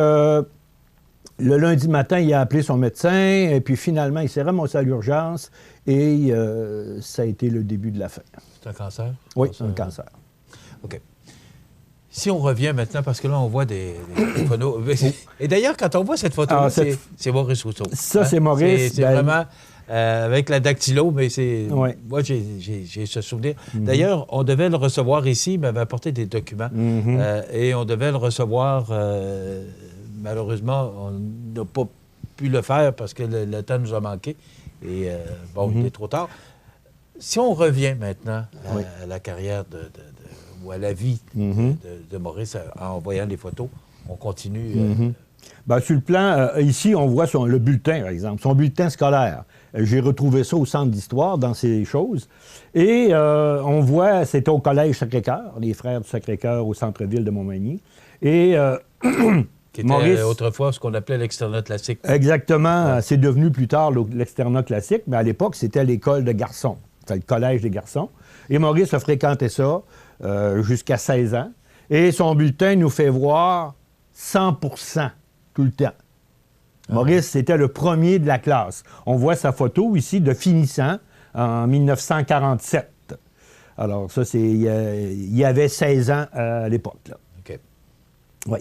le lundi matin, il a appelé son médecin et puis finalement, il s'est ramassé à l'urgence et ça a été le début de la fin. C'est un cancer? Oui, c'est un cancer. OK. Si on revient maintenant, parce que là, on voit des photos. Et d'ailleurs, quand on voit cette photo, c'est Maurice Rousseau. Ça, c'est Maurice. C'est vraiment avec la dactylo, mais c'est... Ouais. Moi, j'ai ce souvenir. D'ailleurs, on devait le recevoir ici, il m'avait apporté des documents. Et on devait le recevoir... malheureusement, on n'a pas pu le faire parce que le temps nous a manqué. Et il est trop tard. Si on revient maintenant à la carrière ou à la vie de Maurice en voyant les photos, on continue. Sur le plan, ici, on voit le bulletin, par exemple, son bulletin scolaire. J'ai retrouvé ça au Centre d'histoire, dans ces choses. Et on voit, c'était au Collège Sacré-Cœur, les frères du Sacré-Cœur au centre-ville de Montmagny. Et... qui était autrefois ce qu'on appelait l'externat classique. Exactement. Ouais. C'est devenu plus tard l'externat classique, mais à l'époque, c'était l'école de garçons. C'était le collège des garçons. Et Maurice a fréquenté ça jusqu'à 16 ans. Et son bulletin nous fait voir 100% tout le temps. Maurice, c'était le premier de la classe. On voit sa photo ici de finissant en 1947. Alors ça, il y avait 16 ans à l'époque. Là. OK. Oui.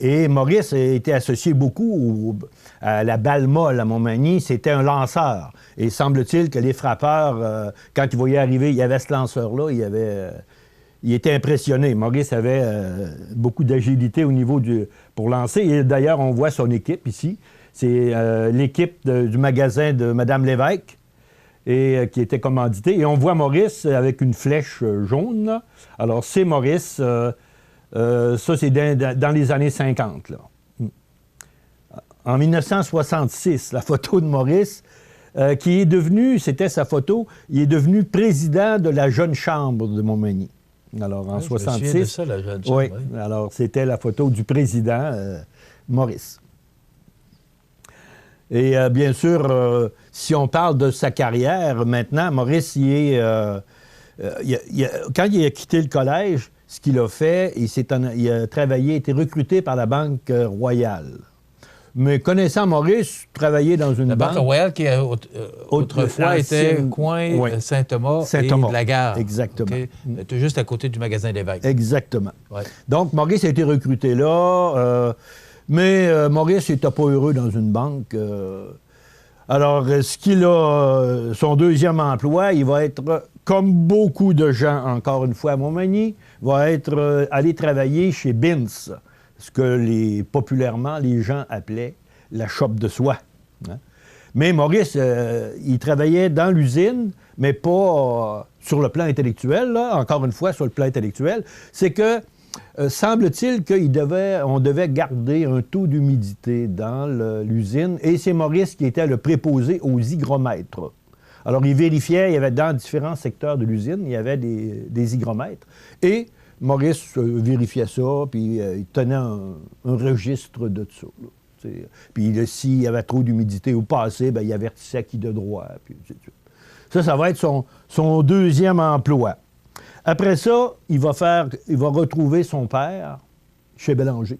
Et Maurice était associé beaucoup à la balle molle à Montmagny. C'était un lanceur. Et semble-t-il que les frappeurs, quand ils voyaient arriver, il y avait ce lanceur-là, il était impressionné. Maurice avait beaucoup d'agilité au niveau pour lancer. Et d'ailleurs, on voit son équipe ici. C'est l'équipe du magasin de Mme Lévesque qui était commanditée. Et on voit Maurice avec une flèche jaune. Là. Alors, c'est Maurice... ça, c'est dans les années 50. Là. En 1966, la photo de Maurice, qui est devenu, c'était sa photo, il est devenu président de la Jeune Chambre de Montmagny. Alors, en 66... Je me souviens de ça, la Jeune Chambre. Oui, alors c'était la photo du président Maurice. Et bien sûr, si on parle de sa carrière, maintenant, Maurice, quand il a quitté le collège, ce qu'il a fait, il a travaillé, été recruté par la Banque royale. Mais connaissant Maurice, travailler dans une banque... La Banque royale qui, autrefois, était coin Saint-Thomas et de la gare. Exactement. Okay? Tout juste à côté du magasin d'évêques. Exactement. Ouais. Donc, Maurice a été recruté là, mais Maurice n'était pas heureux dans une banque. Alors, son deuxième emploi, il va être, comme beaucoup de gens, encore une fois à Montmagny, va être aller travailler chez Binz, ce que populairement les gens appelaient la chope de soie. Hein? Mais Maurice, il travaillait dans l'usine, mais pas sur le plan intellectuel, là, encore une fois, sur le plan intellectuel. C'est que, semble-t-il qu'on devait garder un taux d'humidité dans l'usine, et c'est Maurice qui était le préposé aux hygromètres. Alors, il vérifiait, il y avait dans différents secteurs de l'usine, il y avait des hygromètres, et Maurice vérifiait ça, puis il tenait un registre de ça, là. Puis s'il y avait trop d'humidité ou pas assez, bien, il avertissait qui de droit. Puis, ça va être son deuxième emploi. Après ça, il va retrouver son père chez Bélanger,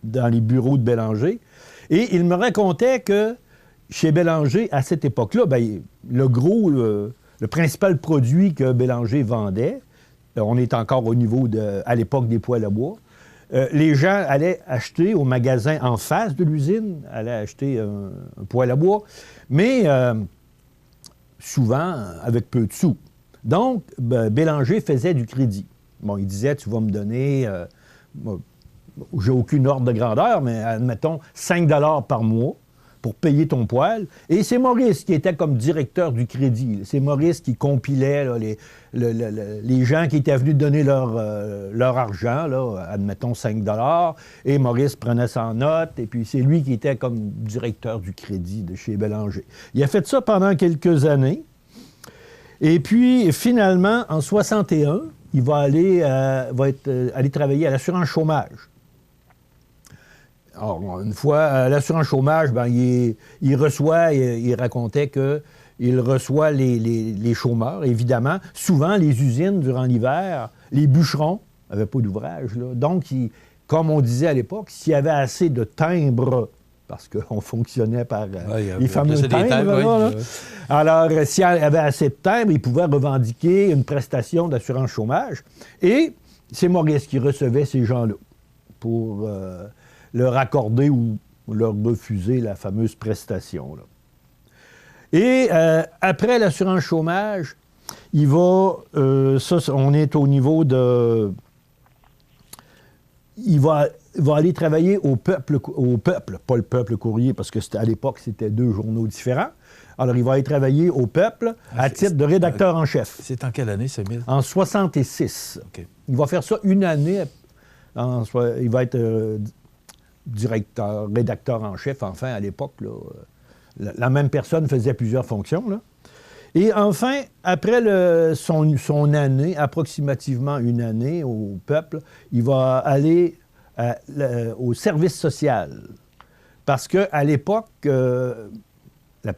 dans les bureaux de Bélanger. Et il me racontait que chez Bélanger, à cette époque-là, bien, le principal produit que Bélanger vendait, on est encore au niveau à l'époque des poêles à bois. Les gens allaient acheter au magasin en face de l'usine, allaient acheter un poêle à bois, mais souvent avec peu de sous. Donc, Bélanger faisait du crédit. Bon, il disait, tu vas me donner, j'ai aucune ordre de grandeur, mais admettons 5 $ par mois pour payer ton poêle. Et c'est Maurice qui était comme directeur du crédit. C'est Maurice qui compilait là, les gens qui étaient venus donner leur argent, là, admettons 5 $, et Maurice prenait ça en note, et puis c'est lui qui était comme directeur du crédit de chez Bélanger. Il a fait ça pendant quelques années, et puis finalement, en 61, il va aller travailler à l'assurance chômage. Alors, une fois, à l'assurance chômage, ben, il reçoit, il racontait qu'il reçoit les chômeurs, évidemment. Souvent, les usines, durant l'hiver, les bûcherons n'avaient pas d'ouvrage, là. Donc, comme on disait à l'époque, s'il y avait assez de timbres, parce qu'on fonctionnait par les fameux timbres, là. Alors, s'il y avait assez de timbres, ils pouvaient revendiquer une prestation d'assurance chômage. Et c'est Maurice qui recevait ces gens-là pour leur accorder ou leur refuser la fameuse prestation, là. Et après l'assurance chômage, il va... on est au niveau de... Il va aller travailler au peuple, pas le Peuple Courrier, parce que à l'époque, c'était 2 journaux différents. Alors, il va aller travailler au Peuple à titre de rédacteur en chef. C'est en quelle année, Samuel? En 66. Okay. Il va faire ça une année. Il va être rédacteur en chef, enfin, à l'époque, là. La même personne faisait plusieurs fonctions, là. Et enfin, après son année, approximativement une année au Peuple, il va aller au service social. Parce qu'à l'époque,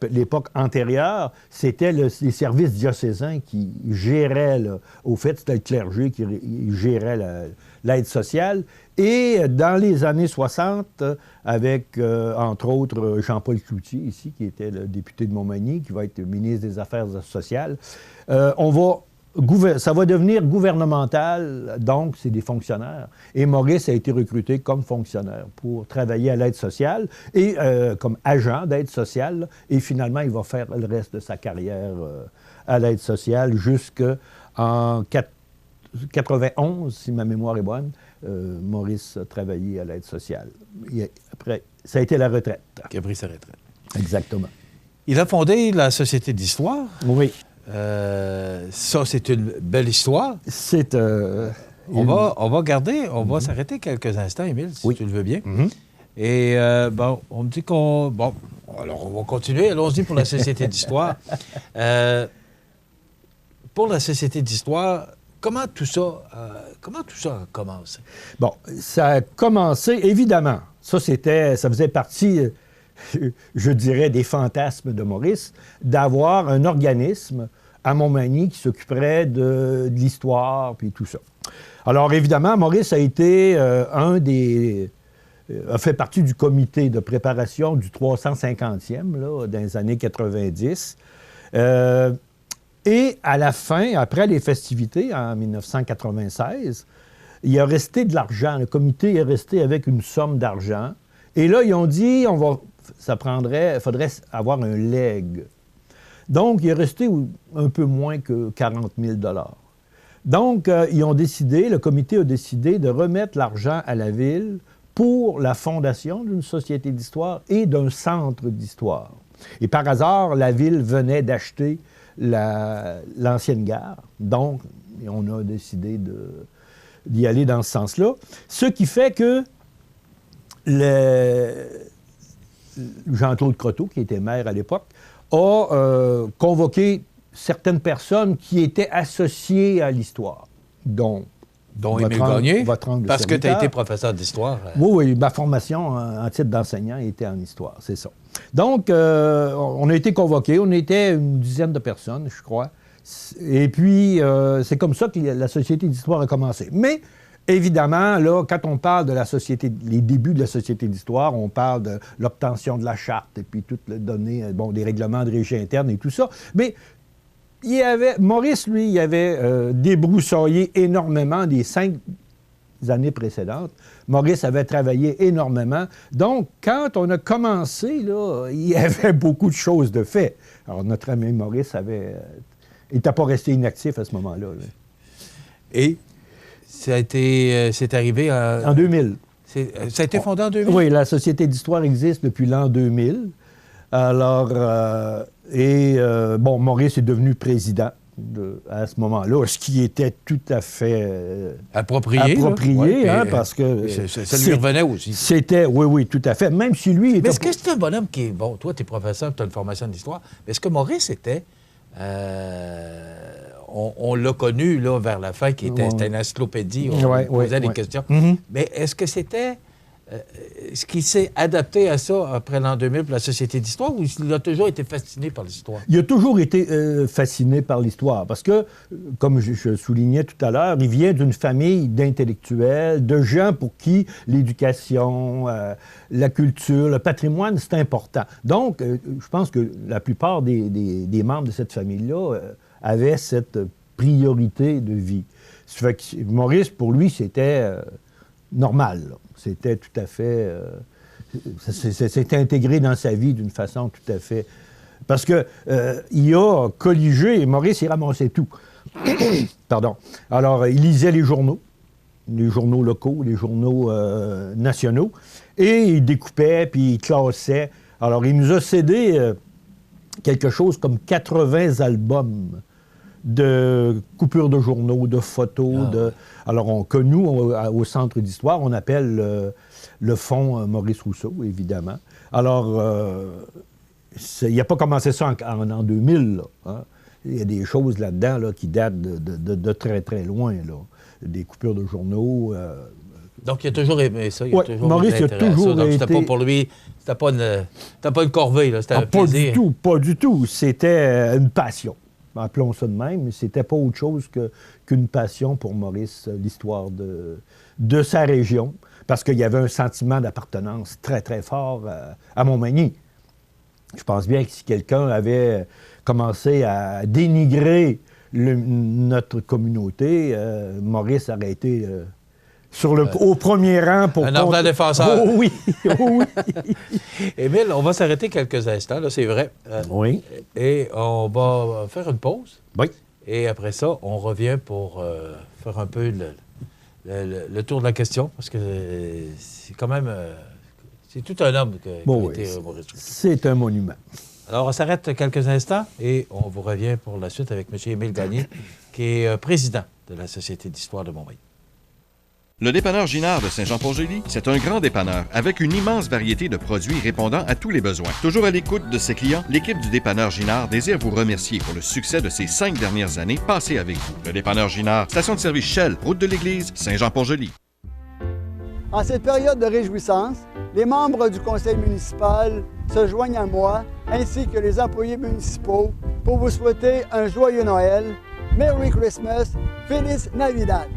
l'époque antérieure, c'était les services diocésains qui géraient, au fait, c'était le clergé qui gérait l'aide sociale. Et dans les années 60, avec, entre autres, Jean-Paul Cloutier, ici, qui était le député de Montmagny, qui va être ministre des Affaires sociales, ça va devenir gouvernemental, donc c'est des fonctionnaires. Et Maurice a été recruté comme fonctionnaire pour travailler à l'aide sociale et comme agent d'aide sociale. Et finalement, il va faire le reste de sa carrière à l'aide sociale jusqu'en 91, si ma mémoire est bonne. Maurice a travaillé à l'aide sociale. Et après, ça a été la retraite. Qui a pris sa retraite. Exactement. Il a fondé la Société d'histoire. Oui. Ça, c'est une belle histoire. C'est... on va garder, on va s'arrêter quelques instants, Émile, si tu le veux bien. Et bon, on me dit qu'on... Bon, alors on va continuer. Allons-y pour la Société d'histoire. Pour la Société d'histoire... Comment tout ça a commencé? Bon, ça a commencé, évidemment. Ça faisait partie, je dirais, des fantasmes de Maurice, d'avoir un organisme à Montmagny qui s'occuperait de l'histoire puis tout ça. Alors, évidemment, Maurice a été a fait partie du comité de préparation du 350e, là, dans les années 90. Et à la fin, après les festivités, en 1996, il est resté de l'argent. Le comité est resté avec une somme d'argent. Et là, ils ont dit, il faudrait avoir un legs. Donc, il est resté un peu moins que 40 000 $. Donc, le comité a décidé de remettre l'argent à la ville pour la fondation d'une société d'histoire et d'un centre d'histoire. Et par hasard, la ville venait d'acheter l'ancienne gare. Donc, on a décidé d'y aller dans ce sens-là. Ce qui fait que Jean-Claude Croteau, qui était maire à l'époque, a convoqué certaines personnes qui étaient associées à l'histoire, dont Émile Gagné, parce que tu as serviteur. été professeur d'histoire. Oui, ma formation en titre d'enseignant était en histoire, c'est ça. Donc, on a été convoqués, on était une dizaine de personnes, je crois. Et puis, c'est comme ça que la Société d'histoire a commencé. Mais, évidemment, là, quand on parle de les débuts de la Société d'histoire, on parle de l'obtention de la charte et puis toutes les données, des règlements de régie interne et tout ça. Mais Maurice, lui, il avait débroussaillé énormément des 5 années précédentes. Maurice avait travaillé énormément. Donc, quand on a commencé, là, il y avait beaucoup de choses de fait. Alors, notre ami Maurice n'était pas resté inactif à ce moment-là. Là. Et c'est arrivé en 2000. Ça a été fondé en 2000? Oui, la Société d'histoire existe depuis l'an 2000. Alors, Maurice est devenu président à ce moment-là, ce qui était tout à fait approprié, parce que ça lui revenait aussi. C'était, oui, tout à fait. Même si lui était... Mais est-ce que c'est un bonhomme qui est... Bon, toi, tu es professeur, tu as une formation d'histoire, mais est-ce que Maurice était... on l'a connu, là, vers la fin, c'était une encyclopédie, on posait des questions. Mm-hmm. Mais est-ce que c'était... Est-ce qu'il s'est adapté à ça après l'an 2000 pour la Société d'histoire ou il a toujours été fasciné par l'histoire? Il a toujours été fasciné par l'histoire parce que, comme je soulignais tout à l'heure, il vient d'une famille d'intellectuels, de gens pour qui l'éducation, la culture, le patrimoine, c'est important. Donc, je pense que la plupart des membres de cette famille-là avaient cette priorité de vie. Ça fait que Maurice, pour lui, c'était normal, là. C'était tout à fait... c'était intégré dans sa vie d'une façon tout à fait... Parce que il a colligé, et Maurice, il ramassait tout. Pardon. Alors, il lisait les journaux locaux, les journaux nationaux, et il découpait, puis il classait. Alors, il nous a cédé quelque chose comme 80 albums de coupures de journaux, de photos. Alors, nous, au Centre d'histoire, on appelle le fonds Maurice Rousseau, évidemment. Alors, il n'a pas commencé ça en 2000, là, hein. Il y a des choses là-dedans là, qui datent de très, très loin, là. Des coupures de journaux. Donc, il a toujours aimé ça. Maurice a toujours donc, été... c'était pas pour lui... C'était pas une corvée, là. C'était un plaisir. Pas du tout. C'était une passion. Appelons ça de même, mais c'était pas autre chose qu'une passion pour Maurice, l'histoire de sa région, parce qu'il y avait un sentiment d'appartenance très, très fort à Montmagny. Je pense bien que si quelqu'un avait commencé à dénigrer notre communauté, Maurice aurait été au premier rang pour... Un ardent défenseur. Oh oui, oh oui. Émile, on va s'arrêter quelques instants, là, c'est vrai. Oui. Et on va faire une pause. Oui. Et après ça, on revient pour faire un peu le tour de la question, parce que c'est quand même... c'est tout un homme qui a été Maurice Rousseau. C'est un monument. Alors, on s'arrête quelques instants et on vous revient pour la suite avec M. Émile Gagné, qui est président de la Société d'histoire de Montmagny. Le dépanneur Ginard de Saint-Jean-Port-Joli, c'est un grand dépanneur avec une immense variété de produits répondant à tous les besoins. Toujours à l'écoute de ses clients, l'équipe du dépanneur Ginard désire vous remercier pour le succès de ces 5 dernières années passées avec vous. Le dépanneur Ginard, station de service Shell, route de l'église, Saint-Jean-Port-Joli. En cette période de réjouissance, les membres du conseil municipal se joignent à moi, ainsi que les employés municipaux, pour vous souhaiter un joyeux Noël, Merry Christmas, Feliz Navidad.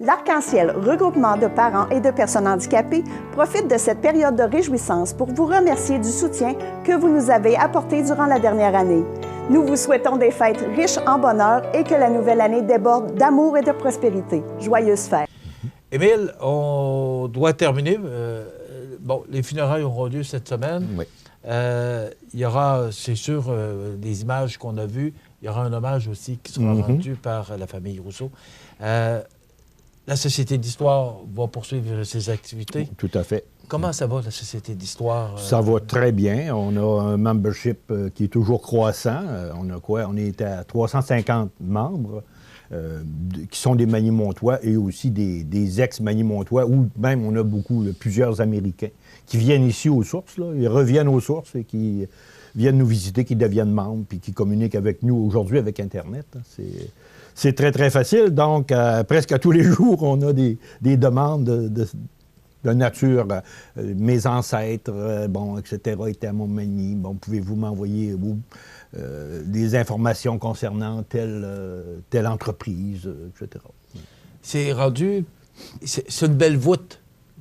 L'Arc-en-Ciel, regroupement de parents et de personnes handicapées, profite de cette période de réjouissance pour vous remercier du soutien que vous nous avez apporté durant la dernière année. Nous vous souhaitons des fêtes riches en bonheur et que la nouvelle année déborde d'amour et de prospérité. Joyeuses fêtes. Émile, on doit terminer. Les funérailles auront lieu cette semaine. Oui. Il y aura, c'est sûr, des images qu'on a vues. Il y aura un hommage aussi qui sera rendu par la famille Rousseau. la Société d'histoire va poursuivre ses activités. Tout à fait. Comment ça va, la Société d'histoire? Ça va très bien. On a un membership qui est toujours croissant. On a quoi? On est à 350 membres qui sont des Manimontois et aussi des ex-Manimontois, ou même on a plusieurs Américains qui viennent ici aux sources. Là. Ils reviennent aux sources et qui viennent nous visiter, qui deviennent membres puis qui communiquent avec nous aujourd'hui avec Internet. C'est très, très facile. Donc, presque à tous les jours, on a des demandes de nature. Mes ancêtres, etc., étaient à Montmagny. Bon, pouvez-vous m'envoyer des informations concernant telle entreprise, etc. C'est rendu... C'est une belle voûte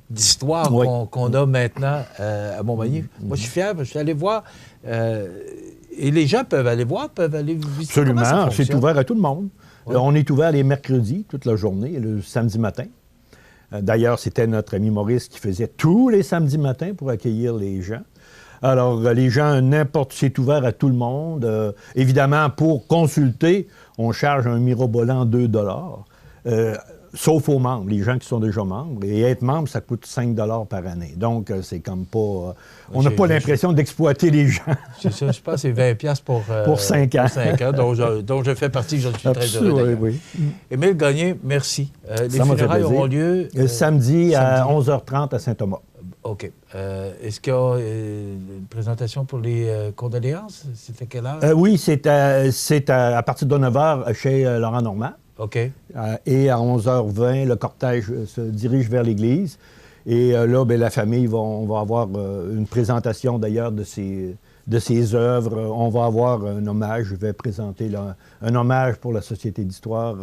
d'histoire qu'on a maintenant à Montmagny. Moi, je suis fier, je suis allé voir... et les gens peuvent aller voir, peuvent aller visiter. Absolument, c'est ouvert à tout le monde. Ouais. On est ouvert les mercredis, toute la journée, et le samedi matin. D'ailleurs, c'était notre ami Maurice qui faisait tous les samedis matins pour accueillir les gens. Alors, les gens, c'est ouvert à tout le monde. Évidemment, pour consulter, on charge un mirobolant 2 $, sauf aux membres, les gens qui sont déjà membres. Et être membre, ça coûte 5 $ par année. Donc, c'est comme pas... on n'a pas l'impression d'exploiter les gens. C'est ça, je pense que c'est 20 $ pour 5 ans. Pour 5 ans, dont je fais partie, je suis très heureux. Oui. Émile Gagné, merci. Les funérailles auront lieu... samedi à 11h30 à Saint-Thomas. OK. Est-ce qu'il y a une présentation pour les condoléances? C'est à quelle heure? Oui, c'est à partir de 9h chez Laurent Normand. OK. Et à 11h20, le cortège se dirige vers l'église. Et là, bien, la famille, on va avoir une présentation d'ailleurs de ses œuvres. On va avoir un hommage. Je vais présenter un hommage pour la Société d'histoire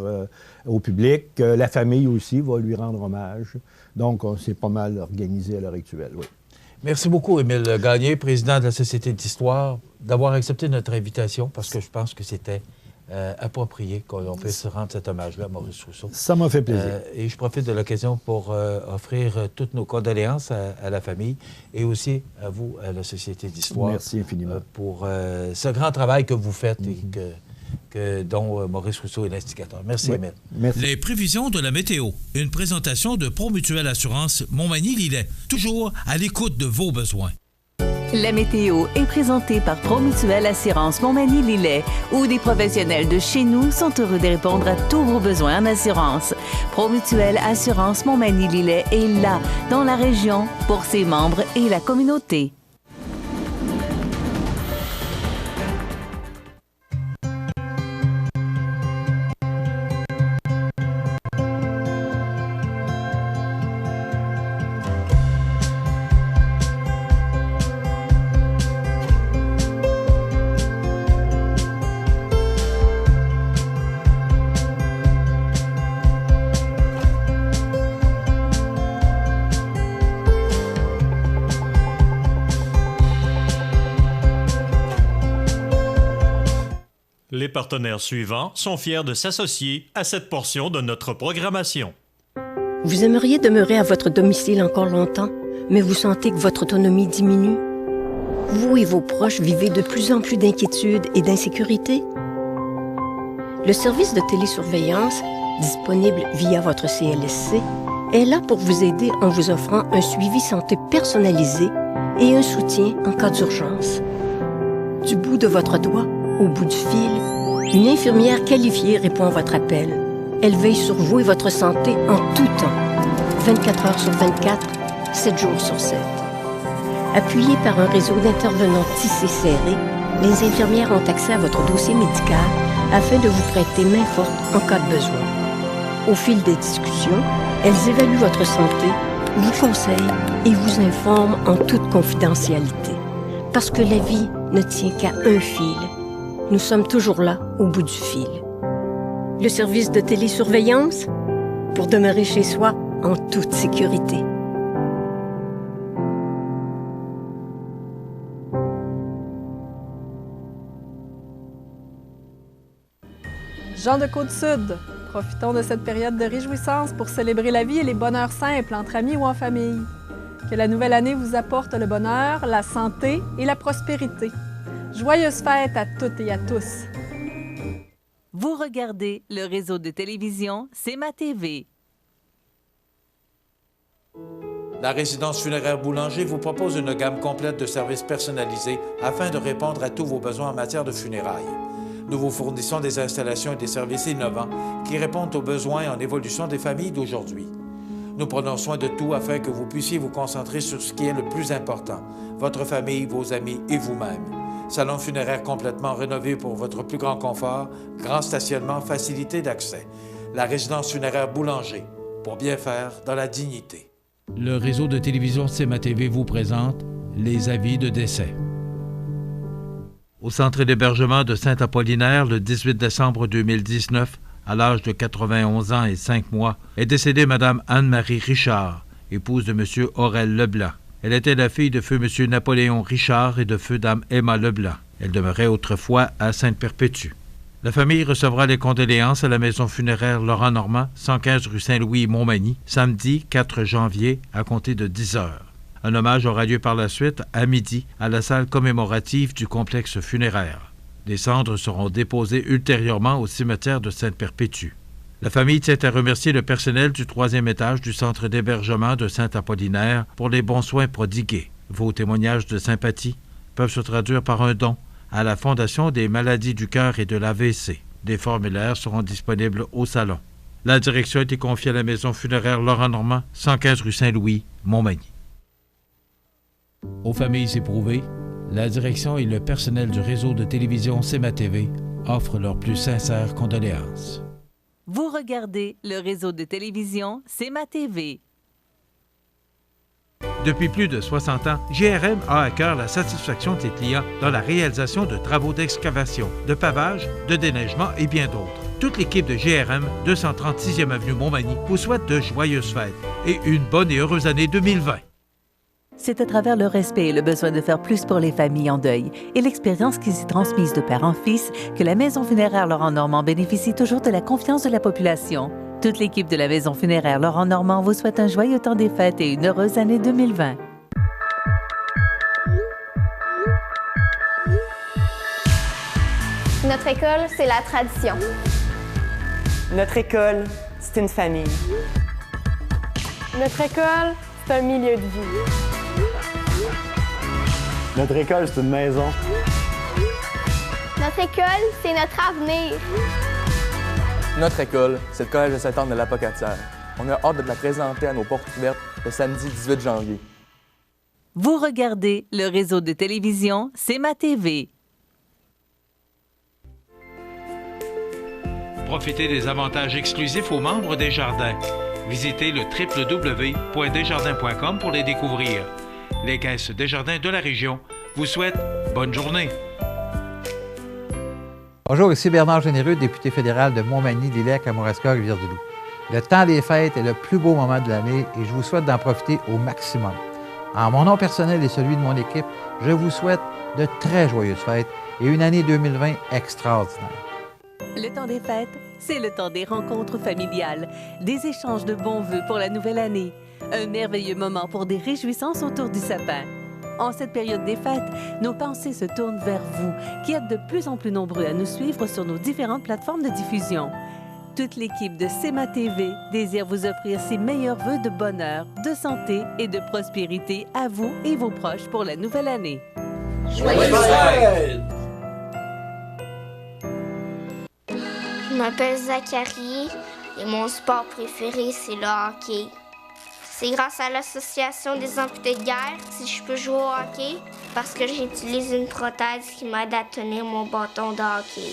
au public. La famille aussi va lui rendre hommage. Donc, c'est pas mal organisé à l'heure actuelle, oui. Merci beaucoup, Émile Gagné, président de la Société d'histoire, d'avoir accepté notre invitation, parce que je pense que c'était approprié qu'on puisse rendre cet hommage-là à Maurice Rousseau. Ça m'a fait plaisir. Et je profite de l'occasion pour offrir toutes nos condoléances à la famille et aussi à vous, à la Société d'histoire. Merci infiniment. Pour ce grand travail que vous faites et dont Maurice Rousseau est l'instigateur. Merci, Émile. Merci. Les prévisions de la météo. Une présentation de Promutuelle Assurance Montmagny-Lillet. Toujours à l'écoute de vos besoins. La météo est présentée par Promutuelle Assurance Montmagny-Lillet, où des professionnels de chez nous sont heureux de répondre à tous vos besoins en assurance. Promutuelle Assurance Montmagny-Lillet est là, dans la région, pour ses membres et la communauté. Les partenaires suivants sont fiers de s'associer à cette portion de notre programmation. Vous aimeriez demeurer à votre domicile encore longtemps, mais vous sentez que votre autonomie diminue? Vous et vos proches vivez de plus en plus d'inquiétude et d'insécurité? Le service de télésurveillance, disponible via votre CLSC, est là pour vous aider en vous offrant un suivi santé personnalisé et un soutien en cas d'urgence. Du bout de votre doigt au bout du fil, une infirmière qualifiée répond à votre appel. Elle veille sur vous et votre santé en tout temps, 24 heures sur 24, 7 jours sur 7. Appuyées par un réseau d'intervenants tissé serré, les infirmières ont accès à votre dossier médical afin de vous prêter main forte en cas de besoin. Au fil des discussions, elles évaluent votre santé, vous conseillent et vous informent en toute confidentialité. Parce que la vie ne tient qu'à un fil. Nous sommes toujours là, au bout du fil. Le service de télésurveillance, pour demeurer chez soi en toute sécurité. Jean de Côte-Sud, profitons de cette période de réjouissance pour célébrer la vie et les bonheurs simples entre amis ou en famille. Que la nouvelle année vous apporte le bonheur, la santé et la prospérité. Joyeuses fêtes à toutes et à tous. Vous regardez le réseau de télévision C'est ma TV. La résidence funéraire Boulanger vous propose une gamme complète de services personnalisés afin de répondre à tous vos besoins en matière de funérailles. Nous vous fournissons des installations et des services innovants qui répondent aux besoins en évolution des familles d'aujourd'hui. Nous prenons soin de tout afin que vous puissiez vous concentrer sur ce qui est le plus important, votre famille, vos amis et vous-même. Salon funéraire complètement rénové pour votre plus grand confort, grand stationnement, facilité d'accès. La résidence funéraire Boulanger, pour bien faire dans la dignité. Le réseau de télévision CMA-TV vous présente les avis de décès. Au centre d'hébergement de Saint-Apollinaire, le 18 décembre 2019, à l'âge de 91 ans et 5 mois, est décédée Mme Anne-Marie Richard, épouse de M. Aurel Leblanc. Elle était la fille de feu M. Napoléon Richard et de feu Dame Emma Leblanc. Elle demeurait autrefois à Sainte-Perpétue. La famille recevra les condoléances à la maison funéraire Laurent Normand, 115 rue Saint-Louis, Montmagny, samedi 4 janvier à compter de 10 heures. Un hommage aura lieu par la suite, à midi, à la salle commémorative du complexe funéraire. Les cendres seront déposées ultérieurement au cimetière de Sainte-Perpétue. La famille tient à remercier le personnel du 3e étage du centre d'hébergement de Saint-Apollinaire pour les bons soins prodigués. Vos témoignages de sympathie peuvent se traduire par un don à la Fondation des maladies du cœur et de l'AVC. Des formulaires seront disponibles au salon. La direction a été confiée à la maison funéraire Laurent Normand, 115 rue Saint-Louis, Montmagny. Aux familles éprouvées, la direction et le personnel du réseau de télévision CMA-TV offrent leurs plus sincères condoléances. Vous regardez le réseau de télévision CMA-TV. Depuis plus de 60 ans, GRM a à cœur la satisfaction de ses clients dans la réalisation de travaux d'excavation, de pavage, de déneigement et bien d'autres. Toute l'équipe de GRM, 236e avenue Montmagny, vous souhaite de joyeuses fêtes et une bonne et heureuse année 2020. C'est à travers le respect et le besoin de faire plus pour les familles en deuil et l'expérience qui s'y transmise de père en fils que la Maison funéraire Laurent Normand bénéficie toujours de la confiance de la population. Toute l'équipe de la Maison funéraire Laurent Normand vous souhaite un joyeux temps des fêtes et une heureuse année 2020. Notre école, c'est la tradition. Notre école, c'est une famille. Notre école, c'est un milieu de vie. Notre école, c'est une maison. Notre école, c'est notre avenir. Notre école, c'est le Collège de Sainte-Anne de l'Apocatière. On a hâte de la présenter à nos portes ouvertes le samedi 18 janvier. Vous regardez le réseau de télévision CMA-TV. Profitez des avantages exclusifs aux membres des Jardins. Visitez le www.desjardins.com pour les découvrir. Les caisses Desjardins de la région vous souhaitent bonne journée. Bonjour, ici Bernard Généreux, député fédéral de Montmagny, Lilley, Kamouraska, Rivière-du-Loup. Le temps des fêtes est le plus beau moment de l'année et je vous souhaite d'en profiter au maximum. En mon nom personnel et celui de mon équipe, je vous souhaite de très joyeuses fêtes et une année 2020 extraordinaire. Le temps des fêtes, c'est le temps des rencontres familiales, des échanges de bons vœux pour la nouvelle année, un merveilleux moment pour des réjouissances autour du sapin. En cette période des fêtes, nos pensées se tournent vers vous, qui êtes de plus en plus nombreux à nous suivre sur nos différentes plateformes de diffusion. Toute l'équipe de CMA-TV désire vous offrir ses meilleurs vœux de bonheur, de santé et de prospérité à vous et vos proches pour la nouvelle année. Joyeuses fêtes! Je m'appelle Zachary et mon sport préféré, c'est le hockey. C'est grâce à l'Association des amputés de guerre si je peux jouer au hockey, parce que j'utilise une prothèse qui m'aide à tenir mon bâton de hockey.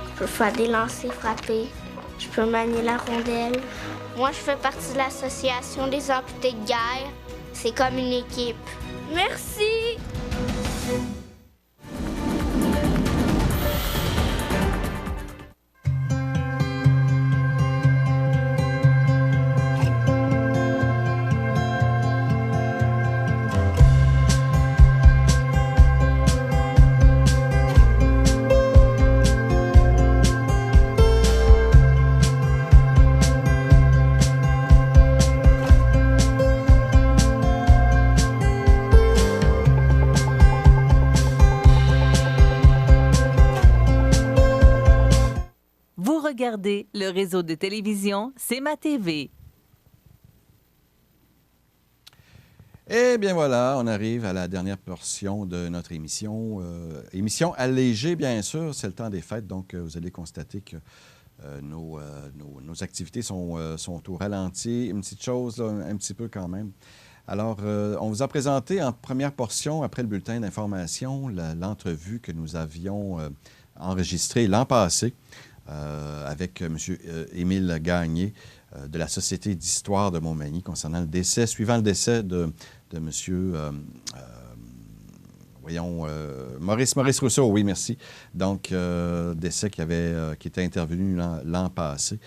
Je peux faire des lancers frappés, je peux manier la rondelle. Moi, je fais partie de l'Association des amputés de guerre. C'est comme une équipe. Merci! regardez le réseau de télévision C'est ma TV. Eh bien voilà, on arrive à la dernière portion de notre émission. Émission allégée, bien sûr, c'est le temps des fêtes, donc vous allez constater que nos activités sont au ralenti. Une petite chose, là, un petit peu quand même. Alors, on vous a présenté en première portion, après le bulletin d'information, l'entrevue que nous avions enregistrée l'an passé avec M. Émile Gagné de la Société d'histoire de Montmagny concernant suivant le décès de M. Maurice Rousseau, oui, merci. Donc, décès qui était intervenu l'an passé.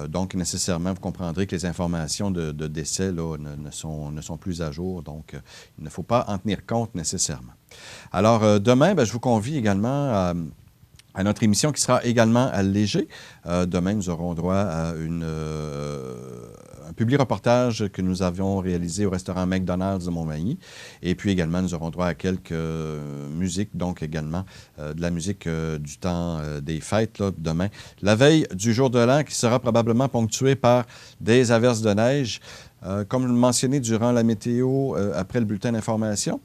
Donc, nécessairement, vous comprendrez que les informations de décès là, ne sont plus à jour. Donc, il ne faut pas en tenir compte nécessairement. Alors, demain, je vous convie également à notre émission qui sera également allégée. Demain, nous aurons droit à un publi-reportage que nous avions réalisé au restaurant McDonald's de Montmagny. Et puis également, nous aurons droit à quelques musiques, donc également de la musique du temps des fêtes, là, demain. La veille du jour de l'an qui sera probablement ponctuée par des averses de neige. Comme je le mentionnais durant la météo, après le bulletin d'information,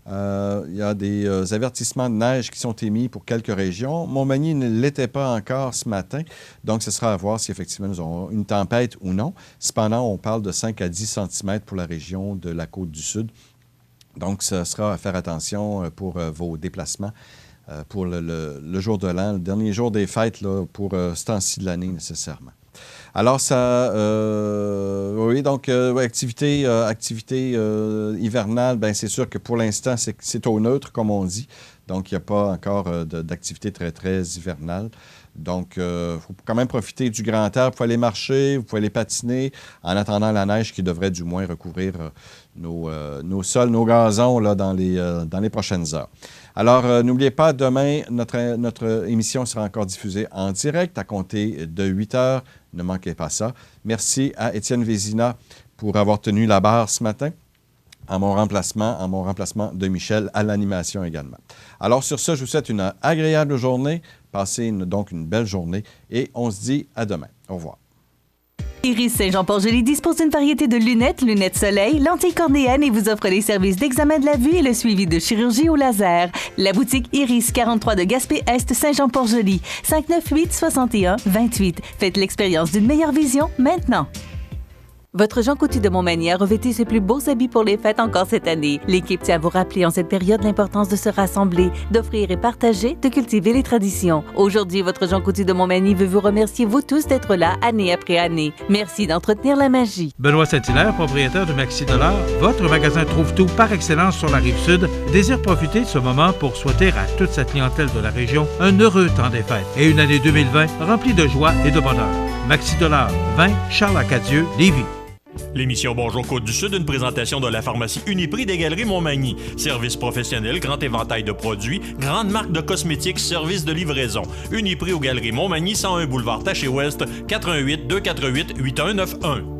il y a des avertissements de neige qui sont émis pour quelques régions. Montmagny ne l'était pas encore ce matin, donc ce sera à voir si effectivement nous aurons une tempête ou non. Cependant, on parle de 5 à 10 cm pour la région de la Côte-du-Sud. Donc, ce sera à faire attention pour vos déplacements pour le jour de l'an, le dernier jour des fêtes là, pour ce temps-ci de l'année nécessairement. Alors, oui, donc, activité hivernale, bien, c'est sûr que pour l'instant, c'est au neutre, comme on dit. Donc, il n'y a pas encore d'activité très, très hivernale. Donc, il faut quand même profiter du grand air. Vous pouvez aller marcher, vous pouvez aller patiner, en attendant la neige qui devrait du moins recouvrir nos sols, nos gazons là, dans les prochaines heures. Alors, n'oubliez pas, demain, notre émission sera encore diffusée en direct à compter de 8 heures. Ne manquez pas ça. Merci à Étienne Vézina pour avoir tenu la barre ce matin, en mon remplacement de Michel à l'animation également. Alors, sur ce, je vous souhaite une agréable journée. Passez donc une belle journée et on se dit à demain. Au revoir. Iris Saint-Jean-Port-Joli dispose d'une variété de lunettes soleil, lentilles cornéennes et vous offre les services d'examen de la vue et le suivi de chirurgie au laser. La boutique Iris 43 de Gaspé-Est Saint-Jean-Port-Joli, 598-61-28. Faites l'expérience d'une meilleure vision maintenant. Votre Jean Coutu de Montmagny a revêtu ses plus beaux habits pour les fêtes encore cette année. L'équipe tient à vous rappeler en cette période l'importance de se rassembler, d'offrir et partager, de cultiver les traditions. Aujourd'hui, votre Jean Coutu de Montmagny veut vous remercier, vous tous, d'être là année après année. Merci d'entretenir la magie. Benoît Saint-Hilaire, propriétaire de Maxi Dollar, votre magasin Trouve Tout par excellence sur la Rive-Sud, désire profiter de ce moment pour souhaiter à toute sa clientèle de la région un heureux temps des fêtes et une année 2020 remplie de joie et de bonheur. Maxi Dollar, 20 Charles-Acadieux, Lévis. L'émission Bonjour Côte-du-Sud, une présentation de la pharmacie Uniprix des Galeries Montmagny. Service professionnel, grand éventail de produits, grande marque de cosmétiques, service de livraison. Uniprix aux Galeries Montmagny, 101 boulevard Taché-Ouest, 88 248 8191.